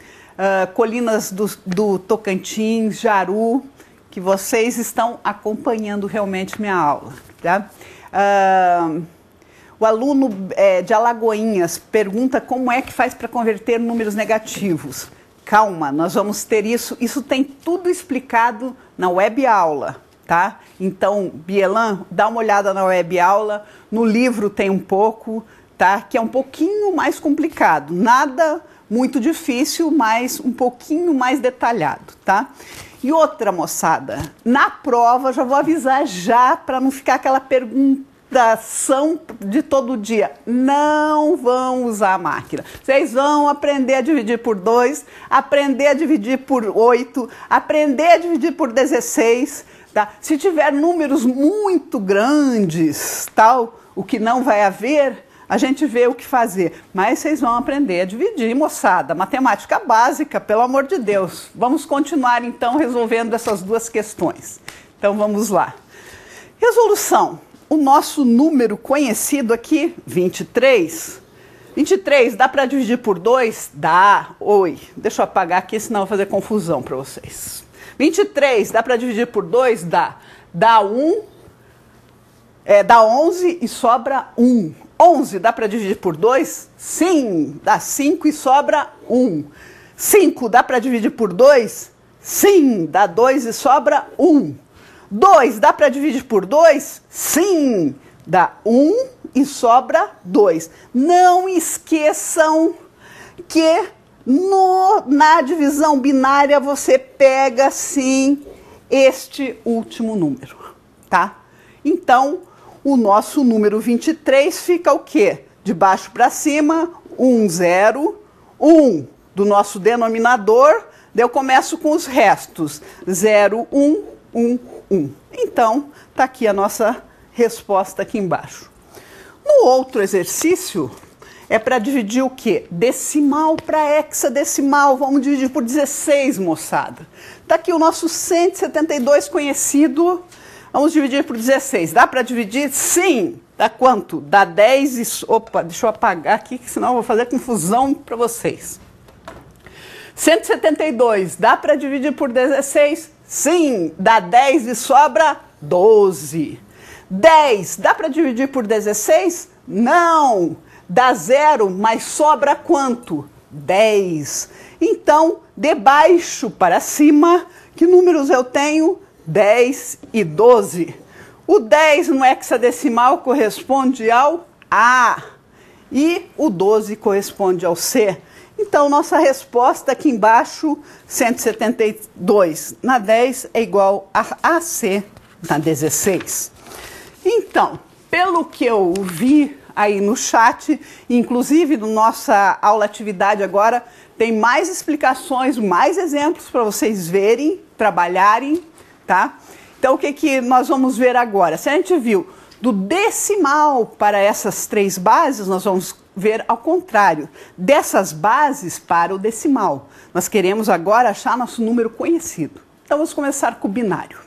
Colinas do Tocantins, Jaru, que vocês estão acompanhando realmente minha aula. Tá? O aluno de Alagoinhas pergunta como é que faz para converter números negativos. Calma, nós vamos ter isso. Isso tem tudo explicado na web aula. Tá? Então, Bielan, dá uma olhada na web aula, no livro tem um pouco, tá? Que é um pouquinho mais complicado, nada muito difícil, mas um pouquinho mais detalhado, tá? E outra, moçada, na prova, já vou avisar já, para não ficar aquela perguntação de todo dia, não vão usar a máquina. Vocês vão aprender a dividir por 2, aprender a dividir por 8, aprender a dividir por 16, tá? Se tiver números muito grandes, tal, o que não vai haver, a gente vê o que fazer. Mas vocês vão aprender a dividir, moçada. Matemática básica, pelo amor de Deus. Vamos continuar, então, resolvendo essas duas questões. Então, vamos lá. Resolução. O nosso número conhecido aqui, 23. 23, dá para dividir por 2? Dá. Oi, deixa eu apagar aqui, senão eu vou fazer confusão para vocês. 23, dá para dividir por 2? Dá. Dá 11 e sobra 1. 11 dá para dividir por 2? Sim. Dá 5 e sobra 1. 5 dá para dividir por 2? Sim. Dá 2 e sobra 1. 2 dá para dividir por 2? Sim. Dá 1 e sobra 2. Não esqueçam que na divisão binária você pega, sim, este último número, tá? Então, o nosso número 23 fica o quê? De baixo para cima, 1, 0, 1 do nosso denominador, daí eu começo com os restos, 0, 1, 1, 1. Então, tá aqui a nossa resposta aqui embaixo. No outro exercício, é para dividir o quê? Decimal para hexadecimal, vamos dividir por 16, moçada. Tá aqui o nosso 172 conhecido. Vamos dividir por 16. Dá para dividir? Sim. Dá quanto? Dá 10 e... Opa, deixa eu apagar aqui, senão eu vou fazer confusão para vocês. 172. Dá para dividir por 16? Sim. Dá 10 e sobra 12. 10. Dá para dividir por 16? Não. Dá 0, mas sobra quanto? 10. Então, de baixo para cima, que números eu tenho? 10 e 12. O 10 no hexadecimal corresponde ao A e o 12 corresponde ao C. Então, nossa resposta aqui embaixo, 172 na 10 é igual a AC na 16. Então, pelo que eu vi aí no chat, inclusive na nossa aula atividade agora, tem mais explicações, mais exemplos para vocês verem, trabalharem, tá? Então, o que nós vamos ver agora? Se a gente viu do decimal para essas três bases, nós vamos ver ao contrário, dessas bases para o decimal. Nós queremos agora achar nosso número conhecido. Então, vamos começar com o binário.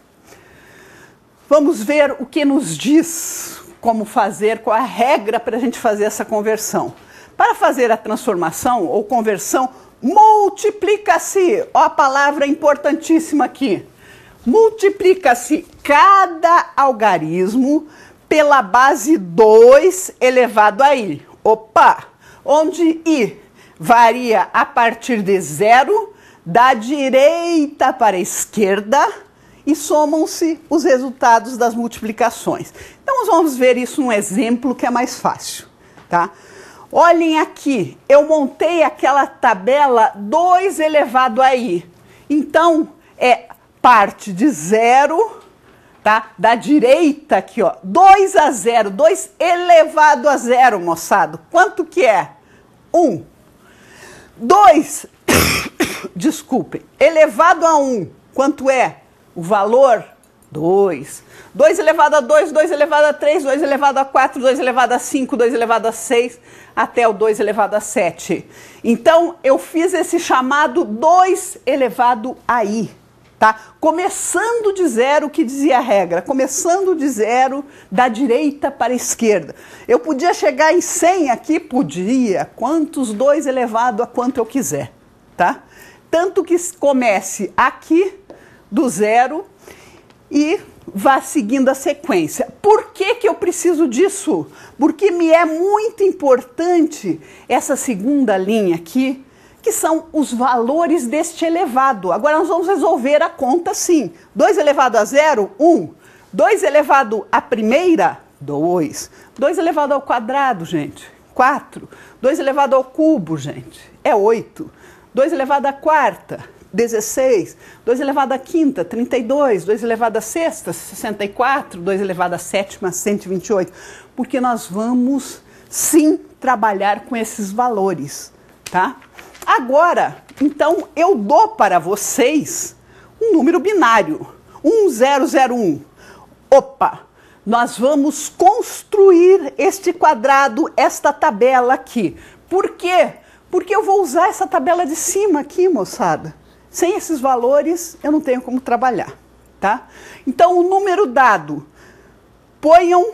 Vamos ver o que nos diz como fazer, qual a regra para a gente fazer essa conversão. Para fazer a transformação ou conversão, multiplica-se. Ó, a palavra importantíssima aqui. Multiplica-se cada algarismo pela base 2 elevado a i. Opa! Onde i varia a partir de 0, da direita para a esquerda, e somam-se os resultados das multiplicações. Então, nós vamos ver isso num exemplo que é mais fácil, tá? Olhem aqui, eu montei aquela tabela 2 elevado a i. Então, parte de 0, tá? Da direita aqui, ó, 2 a 0, 2 elevado a 0, moçada. Quanto que é? 1. 2, desculpem, elevado a 1, quanto é? O valor? 2. 2 elevado a 2, 2 elevado a 3, 2 elevado a 4, 2 elevado a 5, 2 elevado a 6, até o 2 elevado a 7. Então, eu fiz esse chamado 2 elevado a i. Tá? Começando de 0, que dizia a regra, começando de 0, da direita para a esquerda. Eu podia chegar em 100 aqui? Podia. Quantos 2 elevado a quanto eu quiser, tá? Tanto que comece aqui, do 0, e vá seguindo a sequência. Por que eu preciso disso? Porque me é muito importante essa segunda linha aqui, que são os valores deste elevado. Agora nós vamos resolver a conta assim. 2 elevado a 0, 1. 2 elevado à primeira, 2. 2 elevado ao quadrado, gente, 4. 2 elevado ao cubo, gente, é 8. 2 elevado à quarta, 16. 2 elevado à quinta, 32. 2 elevado à sexta, 64. 2 elevado à sétima, 128. Porque nós vamos, sim, trabalhar com esses valores, tá? Agora, então, eu dou para vocês um número binário, 1001. Opa, nós vamos construir este quadrado, esta tabela aqui. Por quê? Porque eu vou usar essa tabela de cima aqui, moçada. Sem esses valores, eu não tenho como trabalhar, tá? Então, o número dado, ponham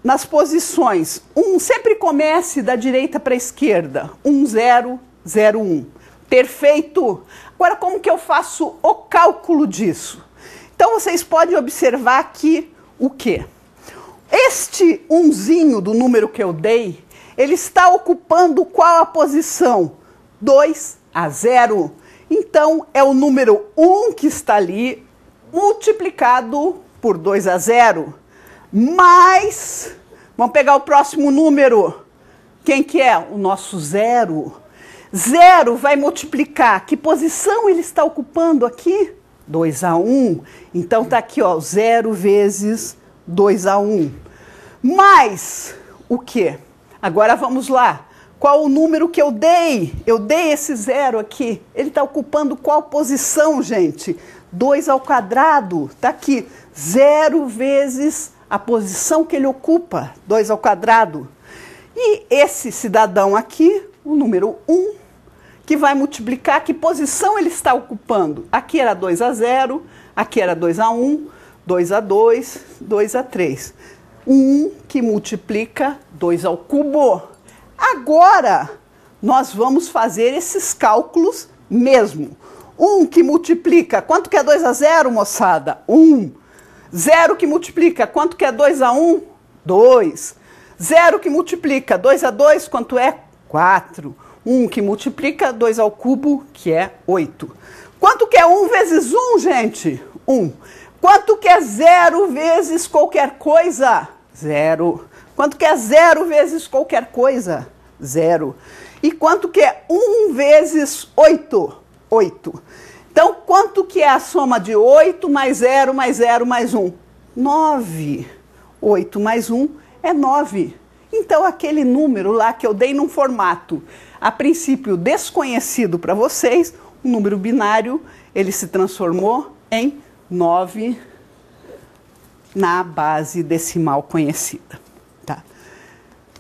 nas posições. Sempre comece da direita para a esquerda. 1, 0, 0, 1. Perfeito! Agora, como que eu faço o cálculo disso? Então, vocês podem observar aqui o quê? Este umzinho do número que eu dei, ele está ocupando qual a posição? 2 a 0. Então, é o número 1 que está ali, multiplicado por 2 a 0. Mais, vamos pegar o próximo número. Quem que é? O nosso 0. 0 vai multiplicar. Que posição ele está ocupando aqui? 2 a 1. Então, está aqui, ó, 0 vezes 2 a 1. Mais o quê? Agora vamos lá. Qual o número que eu dei? Eu dei esse 0 aqui. Ele está ocupando qual posição, gente? 2 ao quadrado. Está aqui. 0 vezes a posição que ele ocupa. 2 ao quadrado. E esse cidadão aqui, o número 1, que vai multiplicar, que posição ele está ocupando? Aqui era 2 a 0, aqui era 2 a 1, 2 a 2, 2 a 3. 1 que multiplica 2 ao cubo. Agora, nós vamos fazer esses cálculos mesmo. 1 que multiplica, quanto que é 2 a 0, moçada? 1. 0 que multiplica, quanto que é 2 a 1? 2. 0 que multiplica, 2 a 2, quanto é? 4. 1 que multiplica 2 ao cubo, que é 8. Quanto que é 1 vezes 1, gente? 1. Quanto que é 0 vezes qualquer coisa? 0. Quanto que é 0 vezes qualquer coisa? 0. E quanto que é 1 vezes 8? 8. Então, quanto que é a soma de 8 mais 0 mais 0 mais 1? 9. 8 mais 1 é 9. Então, aquele número lá que eu dei num formato, a princípio desconhecido para vocês, o número binário, ele se transformou em 9 na base decimal conhecida. Tá?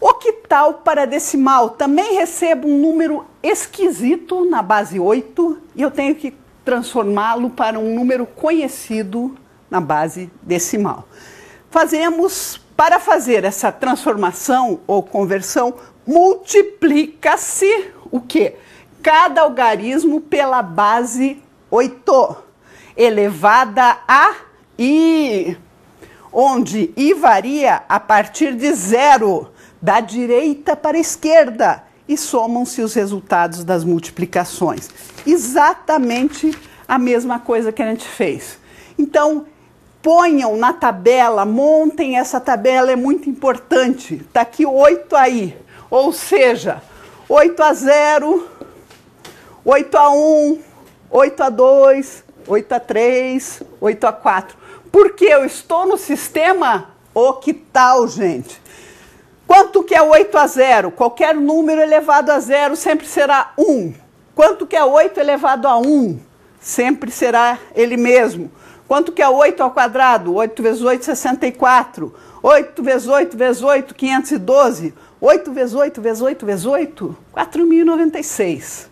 Octal para decimal, também recebo um número esquisito na base 8 e eu tenho que transformá-lo para um número conhecido na base decimal. Para fazer essa transformação ou conversão, multiplica-se o quê? Cada algarismo pela base 8, elevada a i, onde i varia a partir de 0, da direita para a esquerda, e somam-se os resultados das multiplicações. Exatamente a mesma coisa que a gente fez. Então, ponham na tabela, montem essa tabela, é muito importante. Está aqui 8 aí, ou seja, 8 a 0, 8 a 1, 8 a 2, 8 a 3, 8 a 4. Porque eu estou no sistema octal, gente. Quanto que é 8 a 0? Qualquer número elevado a 0 sempre será 1. Quanto que é 8 elevado a 1? Sempre será ele mesmo. Quanto que é 8 ao quadrado? 8 vezes 8, 64. 8 vezes 8 vezes 8, 512. 8 vezes 8 vezes 8 vezes 8, 4.096.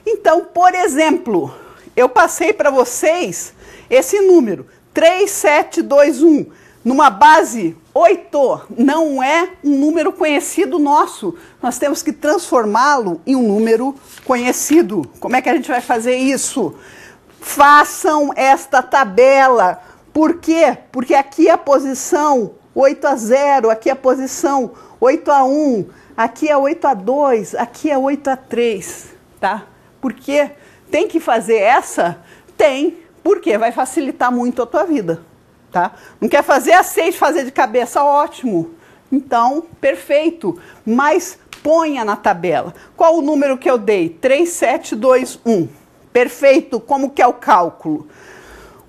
Então, por exemplo, eu passei para vocês esse número, 3721, numa base 8, não é um número conhecido nosso. Nós temos que transformá-lo em um número conhecido. Como é que a gente vai fazer isso? Façam esta tabela. Por quê? Porque aqui é a posição 8 a 0, aqui é a posição 8 a 1, aqui é 8 a 2, aqui é 8 a 3, tá? Por quê? Tem que fazer essa? Tem, porque vai facilitar muito a tua vida, tá? Não quer fazer a 6, fazer de cabeça, ótimo. Então, perfeito, mas ponha na tabela. Qual o número que eu dei? 3721. Perfeito, como que é o cálculo?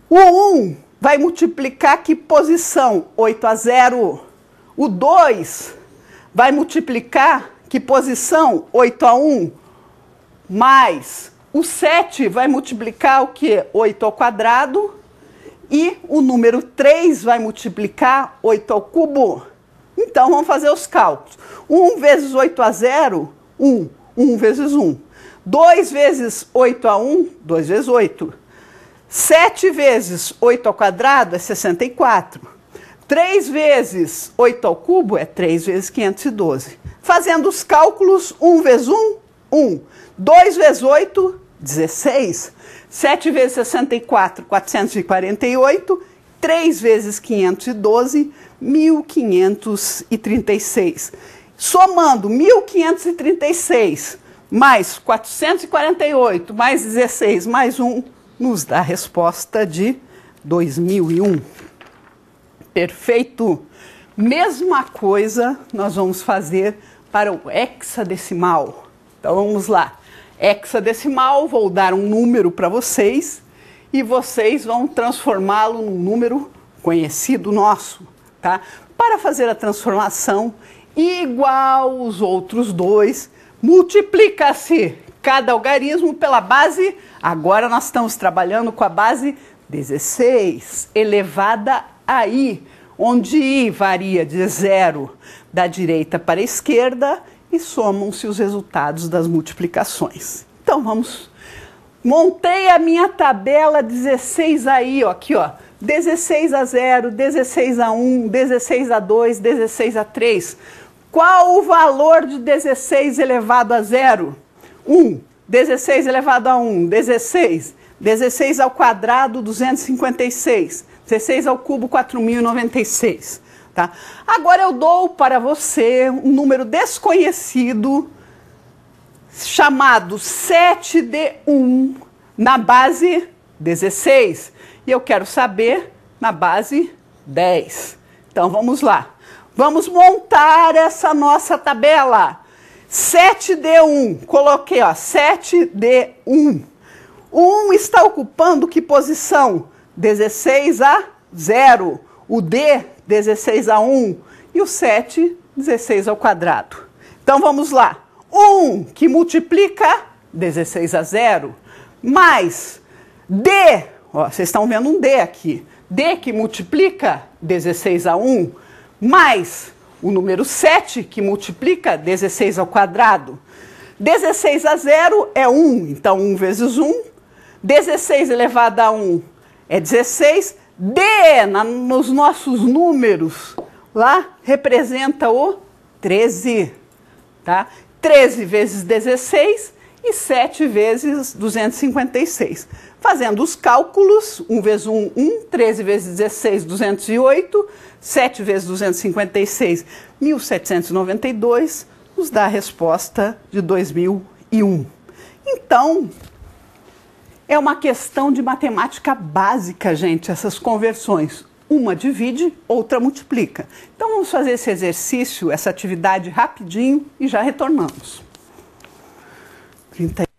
O 1 vai multiplicar que posição? 8 a 0. O 2 vai multiplicar que posição? 8 a 1. Mais o 7 vai multiplicar o quê? 8 ao quadrado. E o número 3 vai multiplicar 8 ao cubo. Então, vamos fazer os cálculos. 1 vezes 8 a 0, 1. 1 vezes 1. 2 vezes 8 a 1, 2 vezes 8. 7 vezes 8 ao quadrado é 64. 3 vezes 8 ao cubo é 3 vezes 512. Fazendo os cálculos, 1 vezes 1, 1. 2 vezes 8, 16. 7 vezes 64, 448. 3 vezes 512, 1536. Somando 1536 mais 448 mais 16 mais 1, nos dá a resposta de 2001. Perfeito? Mesma coisa nós vamos fazer para o hexadecimal. Então vamos lá. Hexadecimal, vou dar um número para vocês e vocês vão transformá-lo num número conhecido nosso, tá? Para fazer a transformação igual os outros dois, multiplica-se cada algarismo pela base. Agora nós estamos trabalhando com a base 16 elevada a i, onde i varia de 0 da direita para a esquerda e somam-se os resultados das multiplicações. Então vamos. Montei a minha tabela 16 aí, ó, aqui, ó. 16 a 0, 16 a 1, 16 a 2, 16 a 3. Qual o valor de 16 elevado a 0? 1. 16 elevado a 1, 16. 16 ao quadrado, 256. 16 ao cubo, 4096. Tá? Agora eu dou para você um número desconhecido chamado 7D1 na base 16. E eu quero saber na base 10. Então vamos lá. Vamos montar essa nossa tabela. 7D1, coloquei, ó, 7D1. 1 está ocupando que posição? 16 a 0. O D, 16 a 1. E o 7, 16 ao quadrado. Então vamos lá. 1 que multiplica 16 a 0, mais D, ó, vocês estão vendo um D aqui. D que multiplica 16 a 1, mais o número 7 que multiplica 16 ao quadrado. 16 a 0 é 1, então 1 vezes 1. 16 elevado a 1 é 16. D, nos nossos números, lá, representa o 13, tá? 13 vezes 16 e 7 vezes 256. Fazendo os cálculos, 1 vezes 1, 1, 13 vezes 16, 208, 7 vezes 256, 1792, nos dá a resposta de 2001. Então, é uma questão de matemática básica, gente, essas conversões. Uma divide, outra multiplica. Então vamos fazer esse exercício, essa atividade rapidinho e já retornamos. 30.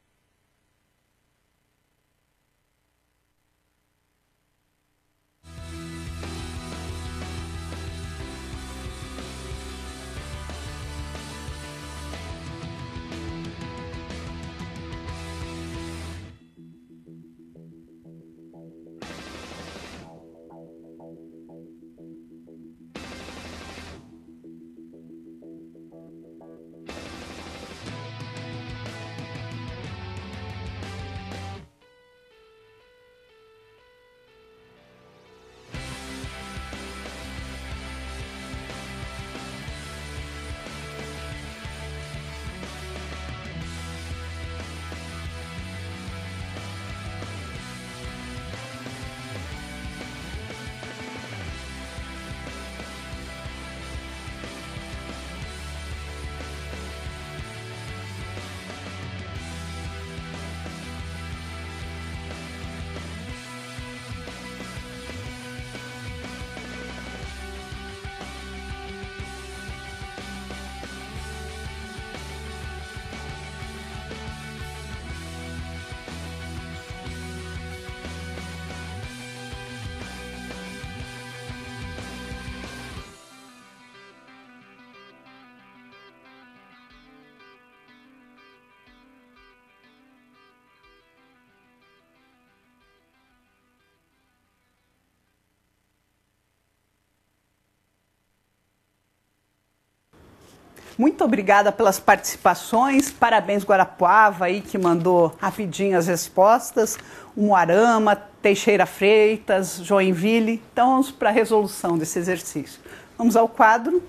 Muito obrigada pelas participações. Parabéns, Guarapuava, aí, que mandou rapidinho as respostas. Umuarama, Teixeira Freitas, Joinville. Então, vamos para a resolução desse exercício. Vamos ao quadro.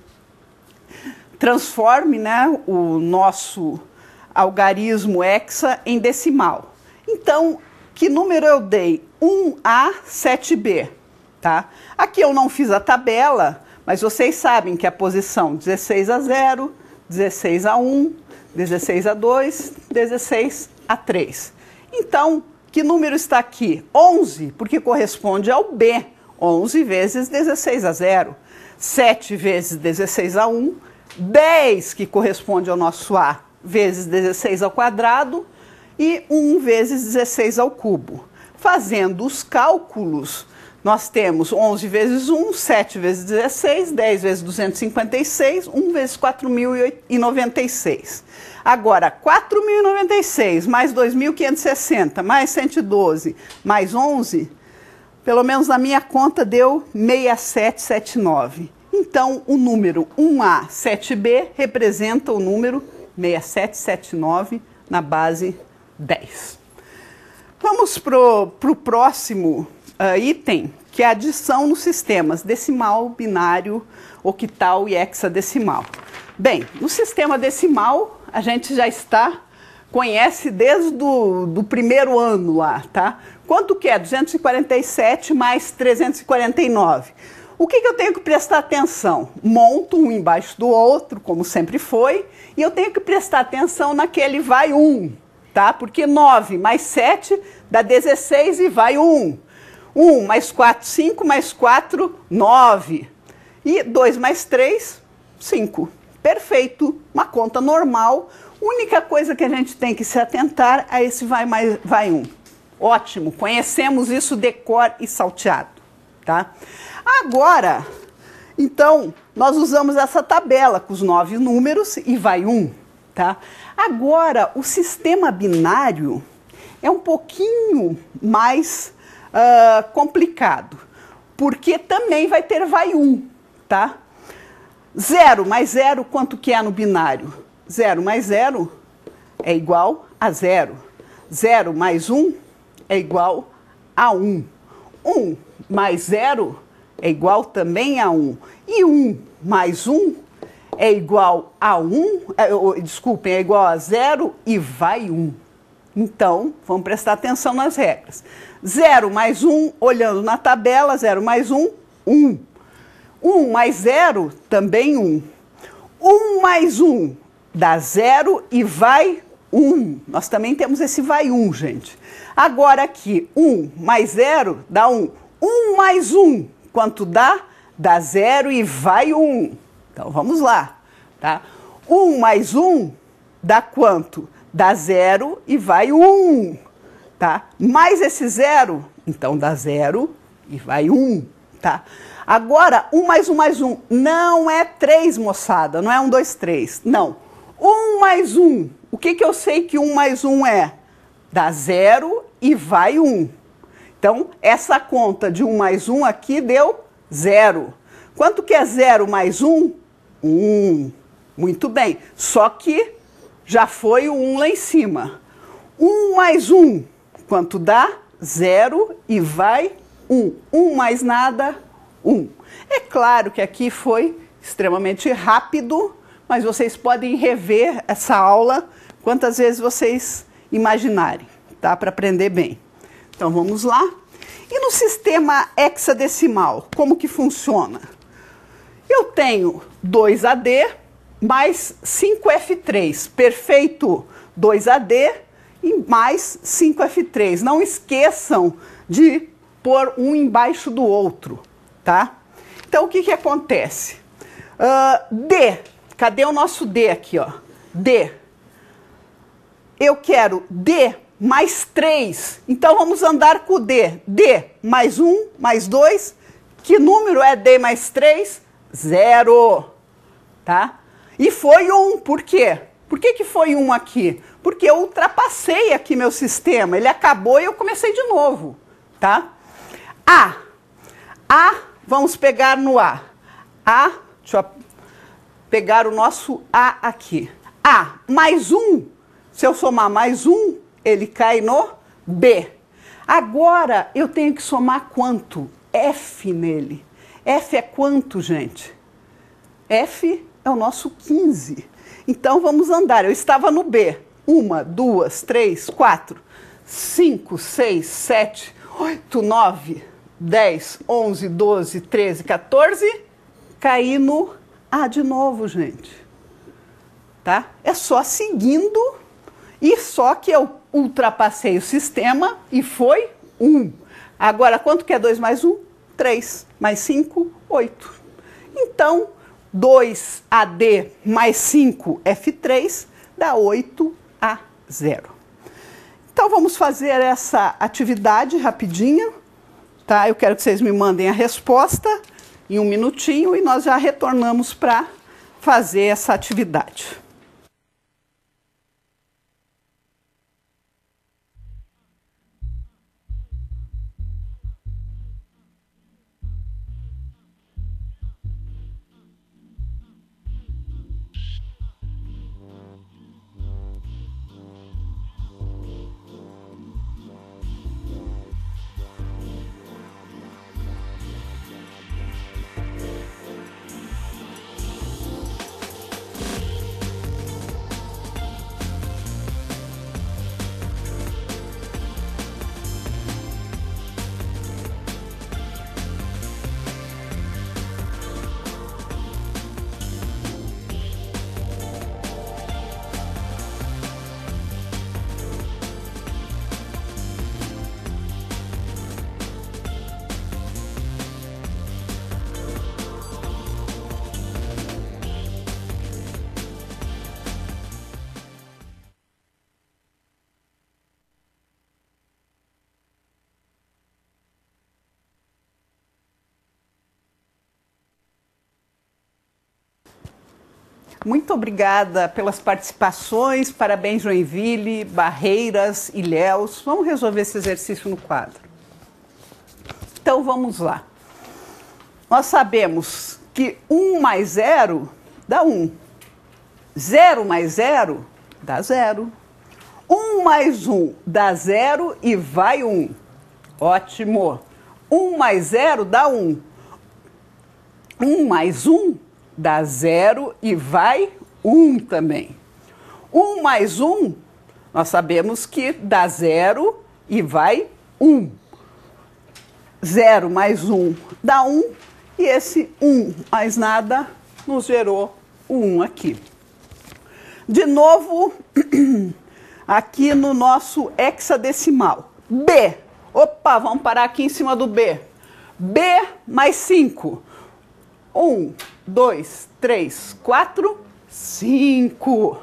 Transforme, né, o nosso algarismo hexa em decimal. Então, que número eu dei? 1A, 7B. Tá? Aqui eu não fiz a tabela, mas vocês sabem que a posição 16 a 0, 16 a 1, 16 a 2, 16 a 3. Então, que número está aqui? 11, porque corresponde ao B. 11 vezes 16 a 0. 7 vezes 16 a 1. 10, que corresponde ao nosso A, vezes 16 ao quadrado. E 1 vezes 16 ao cubo. Fazendo os cálculos, nós temos 11 vezes 1, 7 vezes 16, 10 vezes 256, 1 vezes 4.096. Agora, 4.096 mais 2.560, mais 112, mais 11, pelo menos na minha conta deu 6779. Então, o número 1A, 7B representa o número 6779 na base 10. Vamos para o próximo item, que é a adição nos sistemas decimal, binário, octal e hexadecimal. Bem, no sistema decimal, a gente já conhece desde do primeiro ano lá, tá? Quanto que é? 247 mais 349. O que eu tenho que prestar atenção? Monto um embaixo do outro, como sempre foi, e eu tenho que prestar atenção naquele vai 1, tá? Porque 9 mais 7 dá 16 e vai 1. 1 mais 4, 5, mais 4, 9. E 2 mais 3, 5. Perfeito, uma conta normal. Única coisa que a gente tem que se atentar é esse vai 1. Ótimo, conhecemos isso de cor e salteado, tá? Agora, então, nós usamos essa tabela com os 9 números e vai 1, tá? Agora, o sistema binário é um pouquinho mais complicado, porque também vai ter vai 1, tá? 0 mais 0, quanto que é no binário? 0 mais 0 é igual a 0. 0 mais 1 é igual a 1. 1 mais 0 é igual também a 1. E 1 mais 1 é igual a 1, desculpem, é igual a 0 e vai 1. Então, vamos prestar atenção nas regras. 0 mais 1, olhando na tabela, 0 mais 1, 1. 1 mais 0, também 1. 1 mais 1 dá 0 e vai 1. Nós também temos esse vai 1, gente. Agora aqui, 1 mais 0 dá 1. 1 mais 1, quanto dá? Dá 0 e vai 1. Então, vamos lá, tá? 1 mais 1 dá quanto? Dá 0 e vai 1, tá? Mais esse 0, então dá 0 e vai 1, tá? Agora, 1 mais 1 mais 1 não é 3, moçada, não é 1, 2, 3, não. 1 mais 1, o que eu sei que 1 mais 1 é? Dá 0 e vai 1. Então, essa conta de 1 mais 1 aqui deu 0. Quanto que é 0 mais 1? 1. Muito bem, só que já foi o 1 lá em cima. 1 mais 1, quanto dá? 0 e vai 1. 1 mais nada, 1. É claro que aqui foi extremamente rápido, mas vocês podem rever essa aula quantas vezes vocês imaginarem, tá? Para aprender bem. Então, vamos lá. E no sistema hexadecimal, como que funciona? Eu tenho 2AD mais 5F3, perfeito? 2AD e mais 5F3. Não esqueçam de pôr um embaixo do outro, tá? Então, o que acontece? D, cadê o nosso D aqui, ó? D. Eu quero D mais 3, então vamos andar com o D. D mais 1, mais 2, que número é D mais 3? 0, tá? E foi 1, por quê? Por que foi 1 aqui? Porque eu ultrapassei aqui meu sistema, ele acabou e eu comecei de novo, tá? A, vamos pegar no A. Deixa eu pegar o nosso A aqui. A mais 1, se eu somar mais 1, ele cai no B. Agora eu tenho que somar quanto? F nele. F é quanto, gente? F é o nosso 15. Então vamos andar. Eu estava no B. 1, 2, 3, 4, 5, 6, 7, 8, 9, 10, 11, 12, 13, 14. Caí no A de novo, gente. Tá? É só seguindo, e só que eu ultrapassei o sistema e foi 1. Agora, quanto que é 2 mais 1? 3. Mais 5, 8. Então, 2AD mais 5, F3, dá 8A0. Então, vamos fazer essa atividade rapidinho. Tá? Eu quero que vocês me mandem a resposta em 1 minutinho e nós já retornamos para fazer essa atividade. Muito obrigada pelas participações, parabéns Joinville, Barreiras, Ilhéus. Vamos resolver esse exercício no quadro. Então vamos lá. Nós sabemos que 1 mais 0 dá 1. 0 mais 0 dá 0. 1 mais 1 dá 0 e vai 1. Ótimo. 1 mais 0 dá 1. 1 mais 1 dá 0 e vai 1 também. 1 mais 1, nós sabemos que dá 0 e vai 1. 0 mais 1 dá 1, e esse 1 mais nada nos gerou o 1 aqui. De novo, aqui no nosso hexadecimal. B. Opa, vamos parar aqui em cima do B. B mais 5. 1, 2, 3, 4, 5.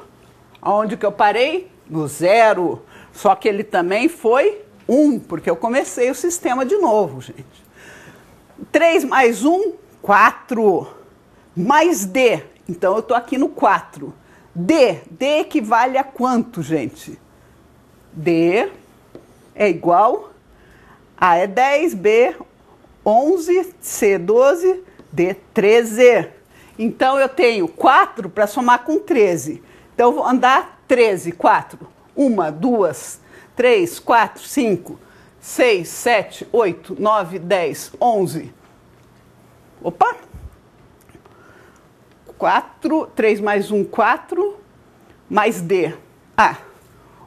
Aonde que eu parei? No 0. Só que ele também foi 1, porque eu comecei o sistema de novo, gente. 3 mais 1, 4. Mais D. Então eu estou aqui no 4. D. D equivale a quanto, gente? D é igual a é 10, B 11, C 12, D 13. Então eu tenho 4 para somar com 13. Então eu vou andar 13, 4. 1, 2, 3, 4, 5, 6, 7, 8, 9, 10, 11. Opa! 4, 3 mais 1, 4, mais D.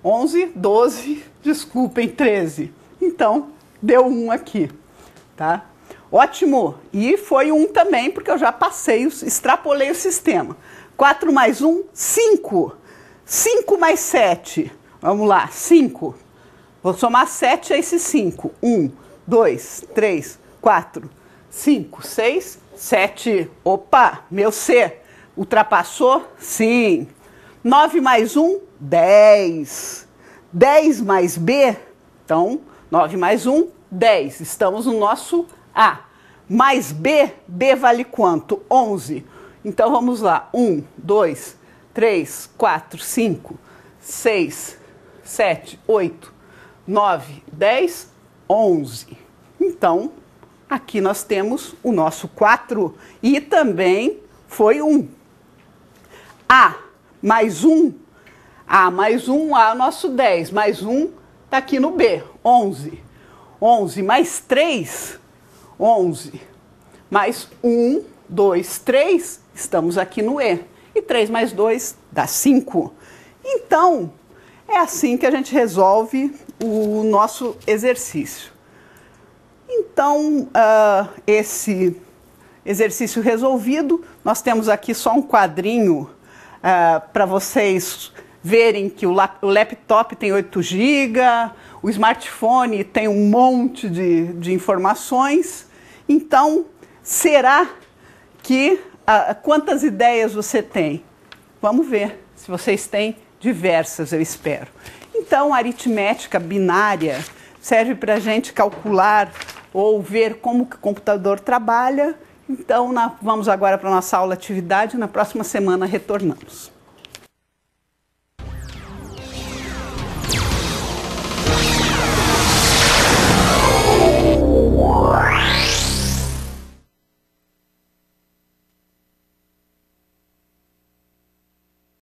11, 12, desculpem, 13. Então, deu 1 aqui, tá? Ótimo! E foi 1 também, porque eu já passei, extrapolei o sistema. 4 mais 1, 5. 5 mais 7. Vamos lá, 5. Vou somar 7 a esse 5. 1, 2, 3, 4, 5, 6, 7. Opa, meu C ultrapassou? Sim. 9 mais 1, 10. 10 mais B, então 9 mais 1, 10. Estamos no nosso A. Mais B, B vale quanto? 11. Então vamos lá. 1, 2, 3, 4, 5, 6, 7, 8, 9, 10, 11. Então, aqui nós temos o nosso 4 e também foi 1. A mais 1, A mais 1, A é o nosso 10, mais 1 está aqui no B, 11. 11 mais 3, 11. Mais 1, 2, 3, estamos aqui no E. E 3 mais 2 dá 5. Então, é assim que a gente resolve o nosso exercício. Então, esse exercício resolvido, nós temos aqui só um quadrinho para vocês verem que o laptop tem 8 GB, o smartphone tem um monte de informações. Então, será que quantas ideias você tem? Vamos ver se vocês têm diversas, eu espero. Então, a aritmética binária serve para a gente calcular ou ver como que o computador trabalha. Então, vamos agora para a nossa aula atividade. Na próxima semana retornamos.